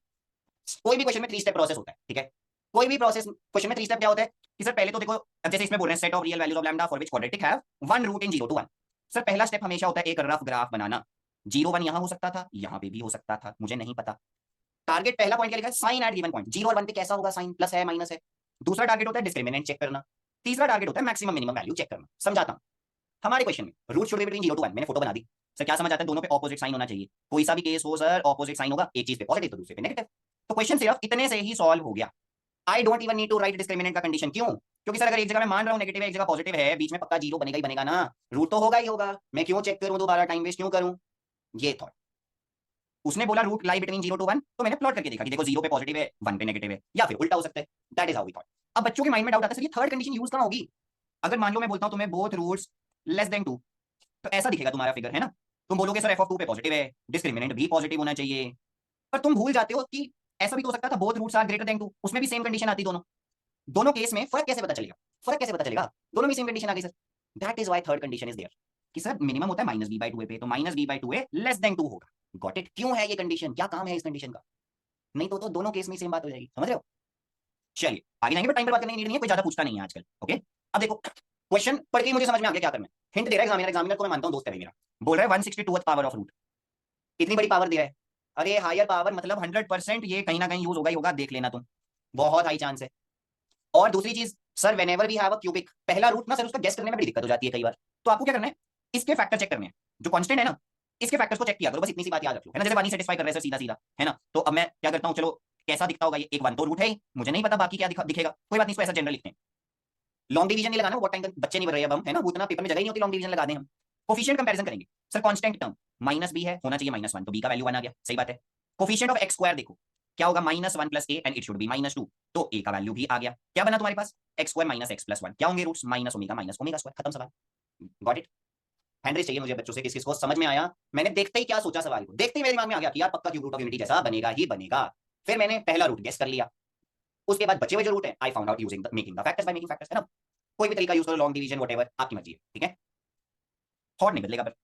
कोई भी क्वेश्चन में 3 स्टेप प्रोसेस होता है, ठीक है, कोई भी प्रोसेस क्वेश्चन में 3 स्टेप क्या होता है कि सर पहले तो देखो, अब जैसे इसमें बोल रहे हैं set of real values of lambda for which quadratic have one root in 0 to 1, sir पहला स्टेप हमेशा होता है एक रफ ग्राफ बनाना, 0 1 यहां हो सकता था, यहां पे भी हो सकता था, मुझे नहीं पता, टारगेट पहला पॉइंट क्या लिखा है, साइन एट गिवन पॉइंट, 0 और 1 पे कैसा होगा साइन, प्लस है माइनस है, दूसरा टारगेट होता है डिस्क्रिमिनेंट चेक करना, तीसरा टारगेट होता है मैक्सिमम मिनिमम वैल्यू चेक करना। समझाता हूं, हमारे क्वेश्चन में root should be between 0 to 1, मैंने फोटो बना दी, सर क्या समझ आता है, दोनों पे ऑपोजिट साइन होना चाहिए, कोई सा भी केस हो सर ऑपोजिट साइन होगा, एक चीज पे पॉजिटिव तो दूसरे पे नेगेटिव, तो क्वेश्चन सिर्फ इतने से ही सॉल्व हो गया, I don't even need to write discriminant का कंडीशन, क्यों, क्योंकि सर अगर एक जगह मैं मान रहा हूं नेगेटिव है, एक जगह पॉजिटिव है, बीच में पक्का जीरो बनेगा ही बनेगा ना, रूट तो होगा ही होगा, मैं क्यों चेक करूं, दोबारा टाइम वेस्ट क्यों करूं, ये थॉट। उसने बोला रूट लाई बिटवीन 0 to 1, तो मैंने प्लॉट करके देखा कि देखो 0 पे पॉजिटिव है 1 पे नेगेटिव है, या फिर उल्टा हो सकता है, that is how we thought. अब बच्चों के माइंड में डाउट आता है सर ये थर्ड कंडीशन यूज कहां होगी, अगर मान लो मैं बोलता हूं तुम्हें बोथ रूट्स लेस देन 2, तो ऐसा दिखेगा तुम्हारा फिगर, है ना, तुम बोलोगे सर एफ ऑफ 2 पे पॉजिटिव है, डिस्क्रिमिनेंट भी पॉजिटिव होना चाहिए, पर तुम भूल जाते हो कि ऐसा भी तो हो सकता था both roots are greater than 2, उसमें भी सेम कंडीशन आती, दोनों दोनों केस में फर्क कैसे पता चलेगा, फर्क कैसे पता चलेगा, दोनों में सेम कंडीशन आ गई sir, that is why third condition is there, कि सर मिनिमम होता है minus B by two A पे, तो minus B by two A less than 2 होगा, गॉट इट, क्यों है ये कंडीशन, क्या काम है इस कंडीशन का, नहीं तो दोनों केस में सेम बात हो जाएगी, समझ रहे हो। चलिए आगे जाएंगे, बट टाइम पर बात करने की नीड नहीं है, कोई ज्यादा पूछता नहीं है आजकल, ओके। अब देखो क्वेश्चन पढ़ के मुझे समझ में आ गया क्या करना है, हिंट दे रहा है एग्जामिनर, एग्जामिनर को मैं मानता हूं दोस्त है मेरा, बोल रहा है 162th पावर ऑफ रूट, इतनी बड़ी पावर दे रहा है, अरे हायर पावर मतलब 100% ये कहीं ना कहीं यूज होगा ही होगा, देख लेना तुम, बहुत हाई चांस है। और दूसरी चीज sir whenever we have a cubic, पहला रूट ना सर उसका गेस करने में बड़ी दिक्कत हो जाती है कई बार, तो आपको क्या करना है, इसके फैक्टर चेक करने हैं, जो कांस्टेंट है ना इसके फैक्टर्स को चेक किया करो, बस इतनी सी बात याद रख लो, है ना, जैसे पानी सेटिस्फाई कर रहे हैं सर सीधा सीधा, है ना, तो अब मैं क्या करता हूँ, चलो कैसा दिखता होगा ये, एक 1 तो रूट है ही, मुझे नहीं पता बाकी क्या दिखेगा, कोई बात नहीं, इसको ऐसा जनरल लिखते हैं, लॉन्ग डिवीजन नहीं लगाना, वो टाइम बच्चे नहीं बन रहे अब हम, है ना, उतना पेपर में जगह नहीं होती, लॉन्ग डिवीजन लगा दें हम, कोफिशिएंट कंपैरिजन करेंगे, sir constant term minus B है, होना चाहिए -1, तो बी का वैल्यू 1 आ गया, सही बात है, कोफिशिएंट ऑफ एक्स स्क्वायर देखो क्या होगा, -1 + a and it should be -2, तो a का वैल्यू भी आ गया, क्या बना तुम्हारे पास x² - x + 1, क्या होंगे रूट्स, माइनस ओमेगा स्क्वायर, खत्म सवाल, गॉट इट। हैंडरेस चाहिए मुझे बच्चों से, किस किस को समझ में आया, मैंने देखते ही क्या सोचा सवाल को, देखते ही मेरे दिमाग में आ गया कि यार पक्का क्यूब रूट ऑफ यूनिटी जैसा बनेगा ही बनेगा, फिर मैंने पहला रूट गेस कर लिया, उसके बाद बचे हुए जो रूट है I found out using making the factors by making factors, है ना, कोई भी तरीका यूज करो, लॉन्ग डिवीजन व्हाटएवर आपकी मर्जी है, ठीक है, थॉट नहीं बदलेगा पर।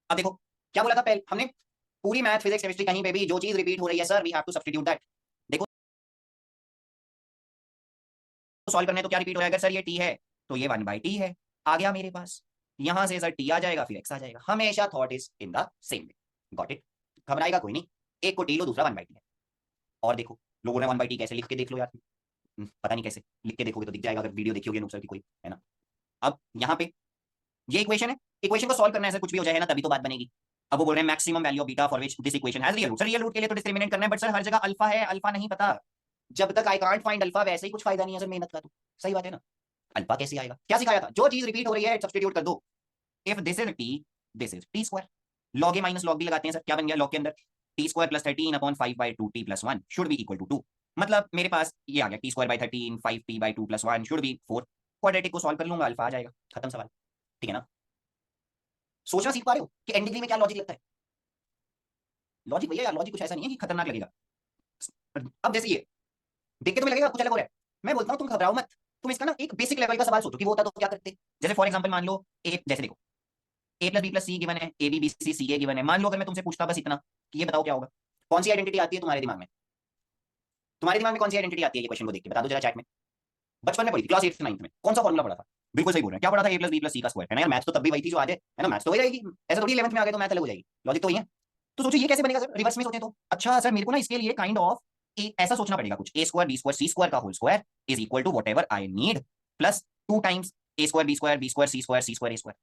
अब देखो क्या बोला था पहले हमने, पूरी मैथ फिजिक्स केमिस्ट्री कहीं पे भी जो चीज रिपीट हो रही है sir we have to substitute that, देखो सॉल्व करने तो क्या रिपीट हो जाएगा सर, ये टी है तो ये 1/t है, आ गया मेरे पास, यहां से सर टी आ जाएगा फिर एक्स आ जाएगा, हमेशा thought is in the same way, got it, घबराएगा कोई नहीं, एक को टी लो दूसरा 1/t है, और देखो लोगों ने 1/t कैसे लिख के देख लो यार, पता नहीं कैसे लिख के देखोगे तो दिख जाएगा, अगर वीडियो देखी होगी सर की कोई, है ना। अब यहाँ पे ये इक्वेशन है, इक्वेशन को सॉल्व करना है सर, कुछ भी हो जाए ना तभी तो बात बनेगी, अब वो बोल रहे हैं maximum value of beta for which this equation has real root, sir real root के लिए तो डिस्क्रिमिनेट करना है, बट सर हर जगह अल्फा है, अल्फा नहीं पता, जब तक आई कांट फाइंड अल्फा वैसे ही कुछ फायदा नहीं है सर मेहनत का, तो सही बात है ना, अल्फा कैसे आएगा, क्या सिखाया था, जो चीज रिपीट हो रही है सब्स्टिट्यूट कर दो, if this is T this is T square, log A minus log B लगाते हैं सर, क्या बन गया लॉग के अंदर, T square plus 13/5/2t + 1 should be equal to 2, मतलब मेरे पास ये आ गया T square by 13 5p/2 + 1 should be 4, quadratic को सॉल्व कर लूंगा अल्फा आ जाएगा, खत्म सवाल, ठीक है ना। सोचना सीख पा रहे हो कि एंड डिग्री में क्या लॉजिक लगता है, लॉजिक भैया यार, लॉजिक कुछ ऐसा नहीं है कि खतरनाक लगेगा। अब जैसे ये देख के तुम्हें लगेगा कुछ अलग हो रहा है, मैं बोलता हूँ तुम घबराओ मत, तुम इसका ना एक बेसिक लेवल का सवाल सोचो कि वो होता तो क्या करते। जैसे फॉर एग्जाम्पल मान लो ए, जैसे देखो A plus B plus C given है, A B B C C A given है। मान लो अगर मैं तुमसे पूछता बस इतना कि ये बताओ क्या होगा, कौन सी आइडेंटिटी आती है तुम्हारे दिमाग में? तुम्हारे दिमाग में कौन सी आइडेंटिटी आती है, ये क्वेश्चन को देख के बता दो जरा चैट में। बचपन में पढ़ी थी क्लास 8 9th में, कौन सा फॉर्मुला पढ़ा था? बिल्कुल सही बोल रहे हैं, क्या पढ़ा था? ए प्लस बी प्लस सी का स्क्वायर, है ना यार। मैथ्स तो तब भी वही थी जो आज है ना। मैथ्स तो वही रहेगी, ऐसा थोड़ी 11th में आ गए तो मैथ अलग हो जाएगी, लॉजिक तो वही है। तो सोचो ये कैसे बनेगा सर, रिवर्स में सोचे तो। अच्छा सर मेरे को ना इसके लिए काइंड ऑफ ऐसा सोचना पड़ेगा कुछ, A square B square C square का whole square is equal to whatever I need plus 2 times A square B square C square A square.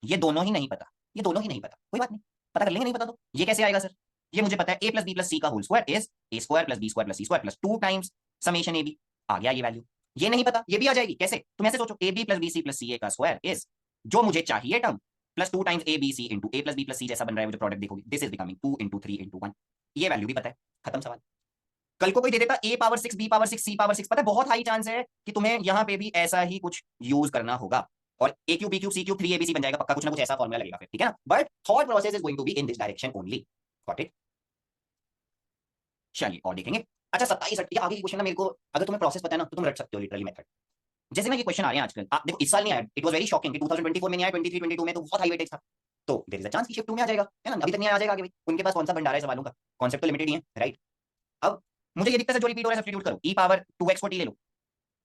ये दोनों ही नहीं पता, ये दोनों ही नहीं पता, कोई बात नहीं, पता कर लेंगे। नहीं पता तो ये कैसे आएगा सर? ये मुझे पता है A plus B plus C का whole square is A square plus B square plus C square plus 2 times summation A B. आ गया ये वैल्यू। ये नहीं पता, ये भी आ जाएगी कैसे? तुम ऐसे सोचो A B plus B C plus C A का स्क्वायर इज जो मुझे चाहिए term plus 2 times A B C into A plus B plus C जैसा बन रहा है वो जो प्रोडक्ट देखोगे, this is becoming 2 into 3 into 1। ये वैल्यू भी पता है, खत्म सवाल। कल को कोई दे देता ए पावर 6 बी पावर 6 सी पावर 6, पता है बहुत हाई चांस है कि तुम्हें यहाँ पे भी ऐसा ही कुछ यूज करना होगा और A cube B cube C cube 3 ABC बन जाएगा पक्का, कुछ ना कुछ ऐसा फॉर्मूला लगेगा फिर, ठीक है ना। But thought process is going to be in this direction only, got it. चलिए और देखेंगे। अच्छा 27 आगे की क्वेश्चन ना मेरे को, अगर तुम्हें प्रोसेस पता है ना तो तुम रट सकते हो लिटरली मेथड। जैसे ना ये क्वेश्चन आ रहे हैं आजकल, आप देखो इस साल नहीं आया, इट वाज वेरी शॉकिंग कि 2024 में नहीं आया, 23 22 में तो बहुत हाई वेटेज था। तो देयर इज अ चांस कि शिफ्ट 2 में आ जाएगा, है ना। अभी तक नहीं आ जाएगा आगे भाई, उनके पास कौन सा भंडार है सवालों का, कॉन्सेप्ट तो लिमिटेड ही है, राइट। अब मुझे ये दिखता है जो रिपीट हो रहा है सब्स्टिट्यूट करो, e पावर 2x को t ले लो,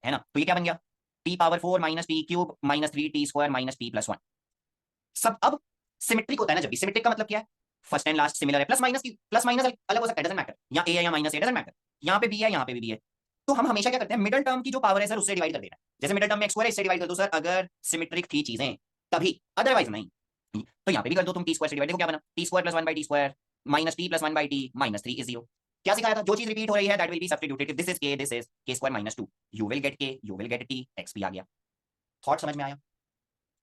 है ना। तो ये क्या बन गया, t power 4 minus T cube minus 3t square minus t plus 1। सब अब सिमेट्रिक होता है ना, जब भी सिमेट्रिक का मतलब क्या है, फर्स्ट एंड लास्ट सिमिलर है, प्लस माइनस की प्लस माइनस अलग हो सकता है, डजंट मैटर, या ए है या माइनस ए डजंट मैटर, यहाँ पे बी है यहाँ पे भी है। तो हम हमेशा क्या करते हैं, मिडिल टर्म की जो पावर है सर उससे डिवाइड कर देना है। जैसे मिडिल टर्म में एक्स स्क्वायर है, इससे डिवाइड कर दो सर, अगर सिमेट्रिक थी चीजें तभी, अदरवाइज नहीं। तो यहाँ पे भी कर दो तुम, टी स्क्वायर से डिवाइड, देखो क्या बना, T square plus 1 by T square minus T plus 1 by T minus 3 is 0। क्या सिखाया था, जो चीज रिपीट हो रही है that will be substituted, this is K square minus 2, you will get K, you will get T, X भी आ गया। थॉट समझ में आया?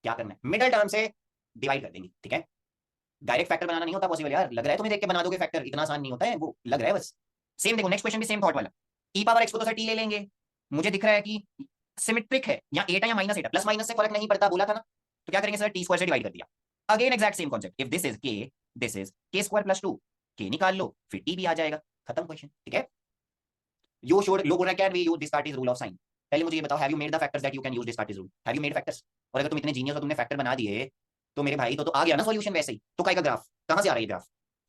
क्या करना है, मिडिल टर्म से डिवाइड कर देंगे, ठीक है। डायरेक्ट फैक्टर बनाना नहीं होता पॉसिबल यार, लग रहा है तुम्हें देख के बना दोगे फैक्टर, इतना आसान नहीं होता है वो, लग रहा है बस। सेम देखो नेक्स्ट क्वेश्चन भी सेम थॉट वाला, ई पावर एक्स को तो सर टी ले लेंगे, मुझे दिख रहा है कि सिमेट्रिक है, या एटा या माइनस एटा, प्लस माइनस से फर्क नहीं पड़ता बोला था ना। तो क्या करेंगे सर, टी स्क्वायर से डिवाइड कर दिया। Again exact same concept, if this is के, this is K square plus 2, के निकाल लो फिर टी भी आ जाएगा, खत्म क्वेश्चन, ठीक है। यू शुड, लोग बोल रहे हैं can we use Descartes rule of sign. पहले मुझे ये बताओ, have you made the factors that you can use Descartes rule, have you made factors? और अगर तुम इतने जीनियस हो, तुमने फैक्टर बना दिए तो मेरे भाई तो आ गया ना सॉल्यूशन वैसे ही। तो काय का ग्राफ, कहां से आ रहा है ग्राफ,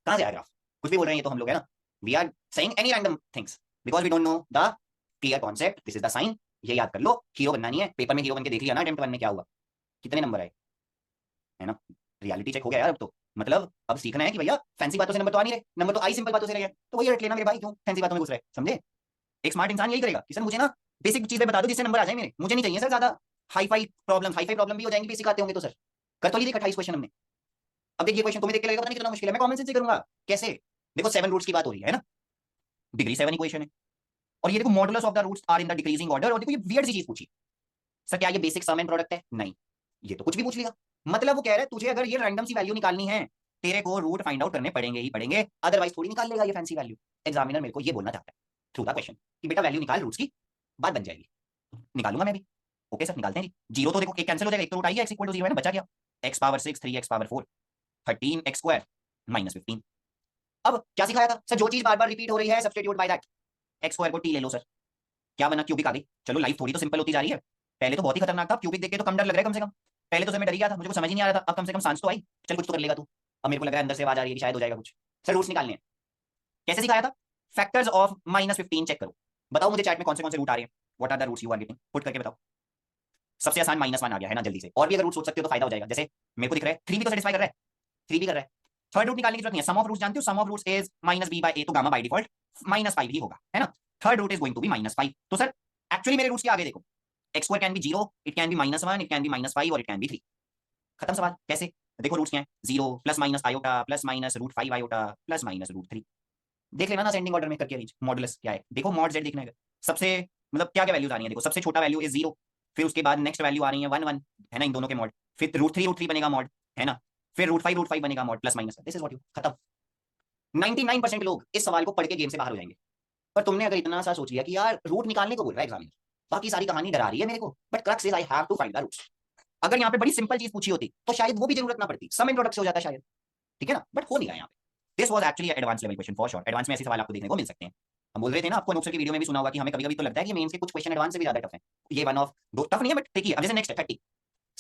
कहां से आया ग्राफ? कुछ भी बोल रहे हैं ये तो हम लोग, है ना। We are saying any random things because we don't know the clear concept, this is the sign. ये याद कर लो, हीरो बनना नहीं है, पेपर में हीरो बन के देख लिया ना अटेम्प्ट 1 में क्या हुआ, कितने नंबर आए, है ना। रियलिटी चेक हो गया यार अब तो, मतलब अब सीखना है कि भैया फैंसी बातों से नंबर तो आ नहीं रहे, नंबर तो आई सिंपल बातों से रहे हैं, तो वही रट लेना मेरे भाई, क्यों फैंसी बातों में घुस रहे, समझे। एक स्मार्ट इंसान यही करेगा कि सर मुझे ना बेसिक चीजें बता दो जिससे नंबर आ जाए मेरे, मुझे नहीं चाहिए सर ज्यादा हाई फाई प्रॉब्लम भी हो जाएंगी बेसिक आते होंगे तो सर। कर तो लीजिए 28 क्वेश्चन हमने। अब देखिए क्वेश्चन तुम्हें देख के लगेगा पता नहीं कितना मुश्किल है, मैं कॉमन सेंस से करूंगा कैसे। देखो 7 रूट्स की बात हो रही है ना, डिग्री 7 इक्वेशन है, और ये देखो modulus of the roots are in the decreasing order, और देखो ये वियर्ड सी चीज पूछी, सर क्या ये बेसिक सम एंड प्रोडक्ट है? नहीं, ये तो कुछ भी पूछ लिया। मतलब वो कह रहा है तुझे अगर ये रैंडम सी वैल्यू निकालनी है, तेरे को रूट फाइंड आउट करने पड़ेंगे ही पड़ेंगे, अदरवाइज थोड़ी निकाल लेगा ये फैंसी वैल्यू। एग्जामिनर मेरे को ये बोलना चाहता है थ्रू द क्वेश्चन कि बेटा वैल्यू निकाल रूट्स की, बात बन जाएगी। निकालूंगा मैं भी, ओके सर निकालते हैं जी। जीरो तो देखो एक कैंसिल हो जाएगा, एक तो रूट आई है, एक्स इक्वल टू 0 है ना, बचा क्या, x power 6 3x power 4 13 x square minus 15। अब क्या सिखाया था सर, जो चीज बार बार रिपीट हो रही है substitute by that, x square को टी ले लो सर, क्या बना, क्यूबिक आ गई। चलो लाइफ थोड़ी तो सिंपल होती जा रही है, पहले तो बहुत ही खतरनाक था, क्यूबिक देख के तो कम डर लग रहा है कम से कम, पहले तो सर मैं डर गया था, मुझे कुछ समझ ही नहीं आ रहा था, अब कम से कम सांस तो आई, चल कुछ तो कर लेगा तू। अब मेरे को लग रहा है अंदर से आवाज आ रही है कि शायद हो जाएगा कुछ। सर रूट्स निकालने हैं, कैसे सिखाया था, फैक्टर्स ऑफ -15 चेक करो, बताओ मुझे चैट में कौन से रूट आ रहे हैं, what are the roots you are getting, put करके बताओ। सबसे आसान -1 आ गया है ना जल्दी से, और भी अगर रूट सोच सकते हो तो फायदा हो जाएगा। जैसे मेरे को दिख रहा है 3 भी तो सेटिस्फाई कर रहा है, 3 भी कर रहा है। थर्ड रूट निकालने की जरूरत नहीं है, सम ऑफ रूट्स जानते हो, सम ऑफ रूट्स इज -b/a, तो गामा बाय डिफॉल्ट -5 ही होगा, है ना। Third root is going to be -5, तो सर एक्चुअली मेरे रूट्स के आगे देखो, X square can be 0, it can be -1, it can be -5 और इट कैन बी 3। खत्म सवाल। कैसे, देखो रूट्स क्या है, 0 plus minus iota plus minus √5 iota plus minus √3। देख लेना ना असेंडिंग ऑर्डर में करके अरेंज, मॉडुलस क्या है देखो, मॉड जेड देखना है सबसे, मतलब क्या क्या वैल्यूज आ रही है देखो, सबसे छोटा वैल्यू इज 0, फिर उसके बाद नेक्स्ट वैल्यू आ रही है 1 1, है ना, इन दोनों के मॉड, फिर √3 बनेगा मॉड, है ना, फिर √5 बनेगा mod plus minus, this is what you, खत्म। 99% लोग इस सवाल को पढ़ के गेम से बाहर हो जाएंगे, पर तुमने अगर इतना सा सोच लिया कि यार रूट निकालने को बोल रहा है एग्जामिनर, बाकी सारी कहानी डरा रही है मेरे को, but crux is I have to find the roots. अगर यहाँ पे बड़ी सिंपल चीज पूछी होती तो शायद वो भी जरूरत ना पड़ती, सम एंड प्रोडक्ट से हो जाता शायद, ठीक है ना, बट हो नहीं रहा यहाँ पे। This was actually advance level question for sure. Advance में ऐसे सवाल आपको देखने को मिल सकते हैं। हम बोल रहे थे ना, आपको अनूप सर की वीडियो में भी सुना होगा कि हमें कभी कभी तो लगता है कि मेंस के कुछ क्वेश्चन एडवांस से भी ज्यादा टफ है। ये वन ऑफ दो टफ नहीं है बट देखिए, अब जैसे नेक्स्ट है 30,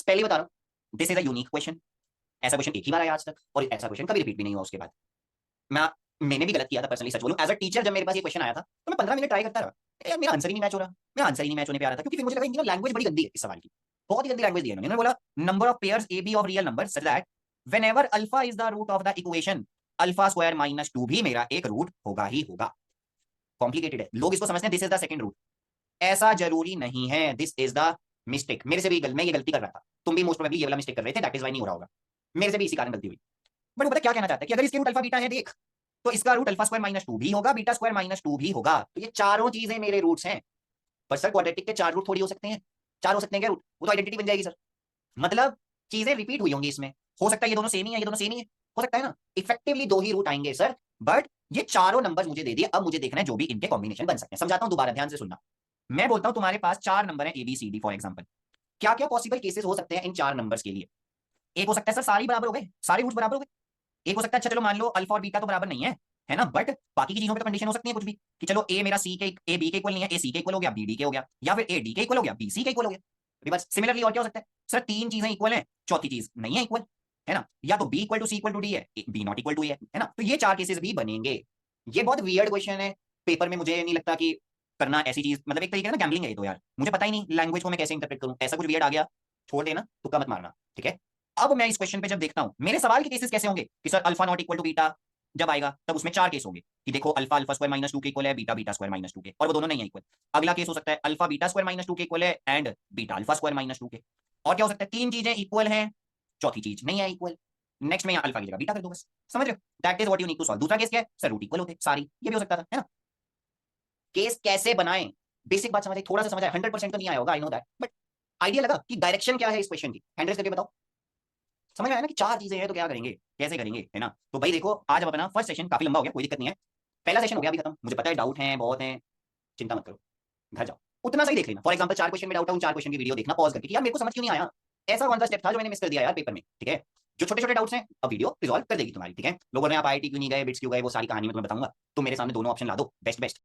पहले बता रहा हूँ, this is a unique question. ऐसा क्वेश्चन एक ही बार आया आज तक और ऐसा क्वेश्चन कभी रिपीट भी नहीं हुआ उसके बाद। मैं मैंने भी गलत किया था पर्सनली, सच बोलूं, एज अ टीचर जब मेरे पास ये क्वेश्चन आया था तो मैं 15 मिनट ट्राई करता रहा, यार मेरा आंसर ही नहीं मैच हो रहा, मेरा आंसर ही नहीं मैच होने पे आ रहा था, क्योंकि फिर मुझे लगा इनकी लैंग्वेज बड़ी गंदी है इस सवाल की, बहुत ही गंदी लैंग्वेज दी है इन्होंने। बोला number of pairs A B of real number such that whenever alpha is the root of the equation alpha square minus 2 भी मेरा एक रूट होगा ही होगा। कॉम्प्लिकेटेड है, लोग इसको समझते हैं this is the second root, ऐसा जरूरी नहीं है, दिस इज द मिस्टेक। मेरे से भी मैं ये गलती कर रहा था, तुम भी मोस्ट प्रोबेबली ये वाला मिस्टेक कर रहे थे, दैट इज व्हाई नहीं हो रहा होगा, मेरे से भी इसी कारण गलती हुई। बट वो पता क्या कहना चाहता है कि अगर इसके रूट अल्फा बीटा है देख, तो इसका रूट अल्फा स्क्वायर माइनस 2 भी होगा, बीटा स्क्वायर माइनस 2 भी होगा, तो ये चारों चीजें मेरे रूट्स हैं। पर सर क्वाड्रेटिक के 4 रूट थोड़ी हो सकते हैं, 4 हो सकते हैं क्या रूट, वो तो आइडेंटिटी बन जाएगी सर। मतलब चीजें रिपीट हुई होंगी इसमें, हो सकता है ये दोनों सेम ही है, ये दोनों सेम ही है, हो सकता है ना, इफेक्टिवली 2 ही रूट आएंगे सर। बट ये चारों नंबर मुझे दे दिए, अब मुझे देखना है जो भी इनके कॉम्बिनेशन बन सकते हैं। समझाता हूं दोबारा, ध्यान से सुनना। मैं बोलता हूं तुम्हारे पास 4 नंबर है ABCD फॉर एग्जाम्पल, क्या क्या पॉसिबल केसेस हो सकते हैं इन 4 नंबर्स के लिए। एक हो सकता है सर सारी बराबर हो गए, सारे रूट्स बराबर हो गए। एक हो सकता है अच्छा चलो मान लो अल्फा और बीटा तो बराबर नहीं है ना, बट बाकी की चीजों पे तो कंडीशन हो सकती है कुछ भी, कि चलो ए मेरा सी के ए बी के इक्वल नहीं है, ए सी के इक्वल हो गया, बी डी के हो गया, या फिर ए डी के इक्वल हो गया, बी सी के इक्वल हो गया। बस सिमिलरली और क्या हो सकता है सर, 3 चीजें इक्वल है, चौथी चीज नहीं है इक्वल, है ना, या तो B equal to C equal to D है, बी नॉट इक्वल टू है ना, तो ये 4 केसेस भी बनेंगे। ये बहुत वियर्ड क्वेश्चन है, पेपर में मुझे नहीं लगता कि करना ऐसी चीज, मतलब एक तरीके से ना गैम्बलिंग है ये तो यार, मुझे पता ही नहीं लैंग्वेज को मैं कैसे इंटरप्रेट करूं, ऐसा कुछ वियर्ड आ गया छोड़ देना, तुक्का मत मारना, ठीक है। अब मैं इस क्वेश्चन पे जब देखता हूं, मेरे सवाल के केसेस कैसे होंगे कि sir alpha not equal to beta जब आएगा तब उसमें 4 केस होंगे कि देखो अल्फा अल्फा स्क्वायर माइनस 2 के इक्वल है, बीटा बीटा स्क्वायर माइनस 2 के, और वो दोनों नहीं है इक्वल। अगला केस हो सकता है अल्फा बीटा स्क्वायर माइनस 2 के इक्वल है and beta alpha square minus 2 के। और क्या हो सकता है, 3 चीजें इक्वल हैं, चौथी चीज नहीं है इक्वल, नेक्स्ट में यहाँ अल्फा की जगह बीटा कर दो बस, समझ रहे हो, that is what you need to solve. दूसरा केस क्या है सर, रूट इक्वल होते सारी, ये भी हो सकता था, है ना। केस कैसे बनाएं, बेसिक बात समझ आई, थोड़ा सा समझ आया, 100% तो नहीं आया होगा आई नो दैट, बट आइडिया लगा कि डायरेक्शन क्या है इस क्वेश्चन की, हैंडल्स करके बताओ। समझ में आया ना कि 4 चीजें हैं तो क्या करेंगे, कैसे करेंगे, है ना। तो भाई देखो आज हम अपना फर्स्ट सेशन काफी लंबा हो गया, कोई दिक्कत नहीं है, पहला सेशन हो गया अभी खत्म, मुझे पता है डाउट है बहुत है, चिंता मत करो, घर जाओ उतना सही देख लेना। फॉर एग्जाम्पल 4 क्वेश्चन में डाउट है, उन 4 क्वेश्चन की वीडियो देखना पॉज करके कि यार मेरे को समझ क्यों नहीं आया, ऐसा कौन सा स्टेप था जो मैंने मिस कर दिया यार पेपर में, ठीक है। जो छोटे छोटे डाउट्स हैं अब वीडियो रिजॉल्व कर देगी तुम्हारी, ठीक है। लोग बोल रहे हैं आप IIT क्यों नहीं गए, बिट्स क्यों गए, वो सारी कहानी मैं तुम्हें बताऊंगा, तो मेरे सामने दोनों ऑप्शन ला दो, बेस्ट बेस्ट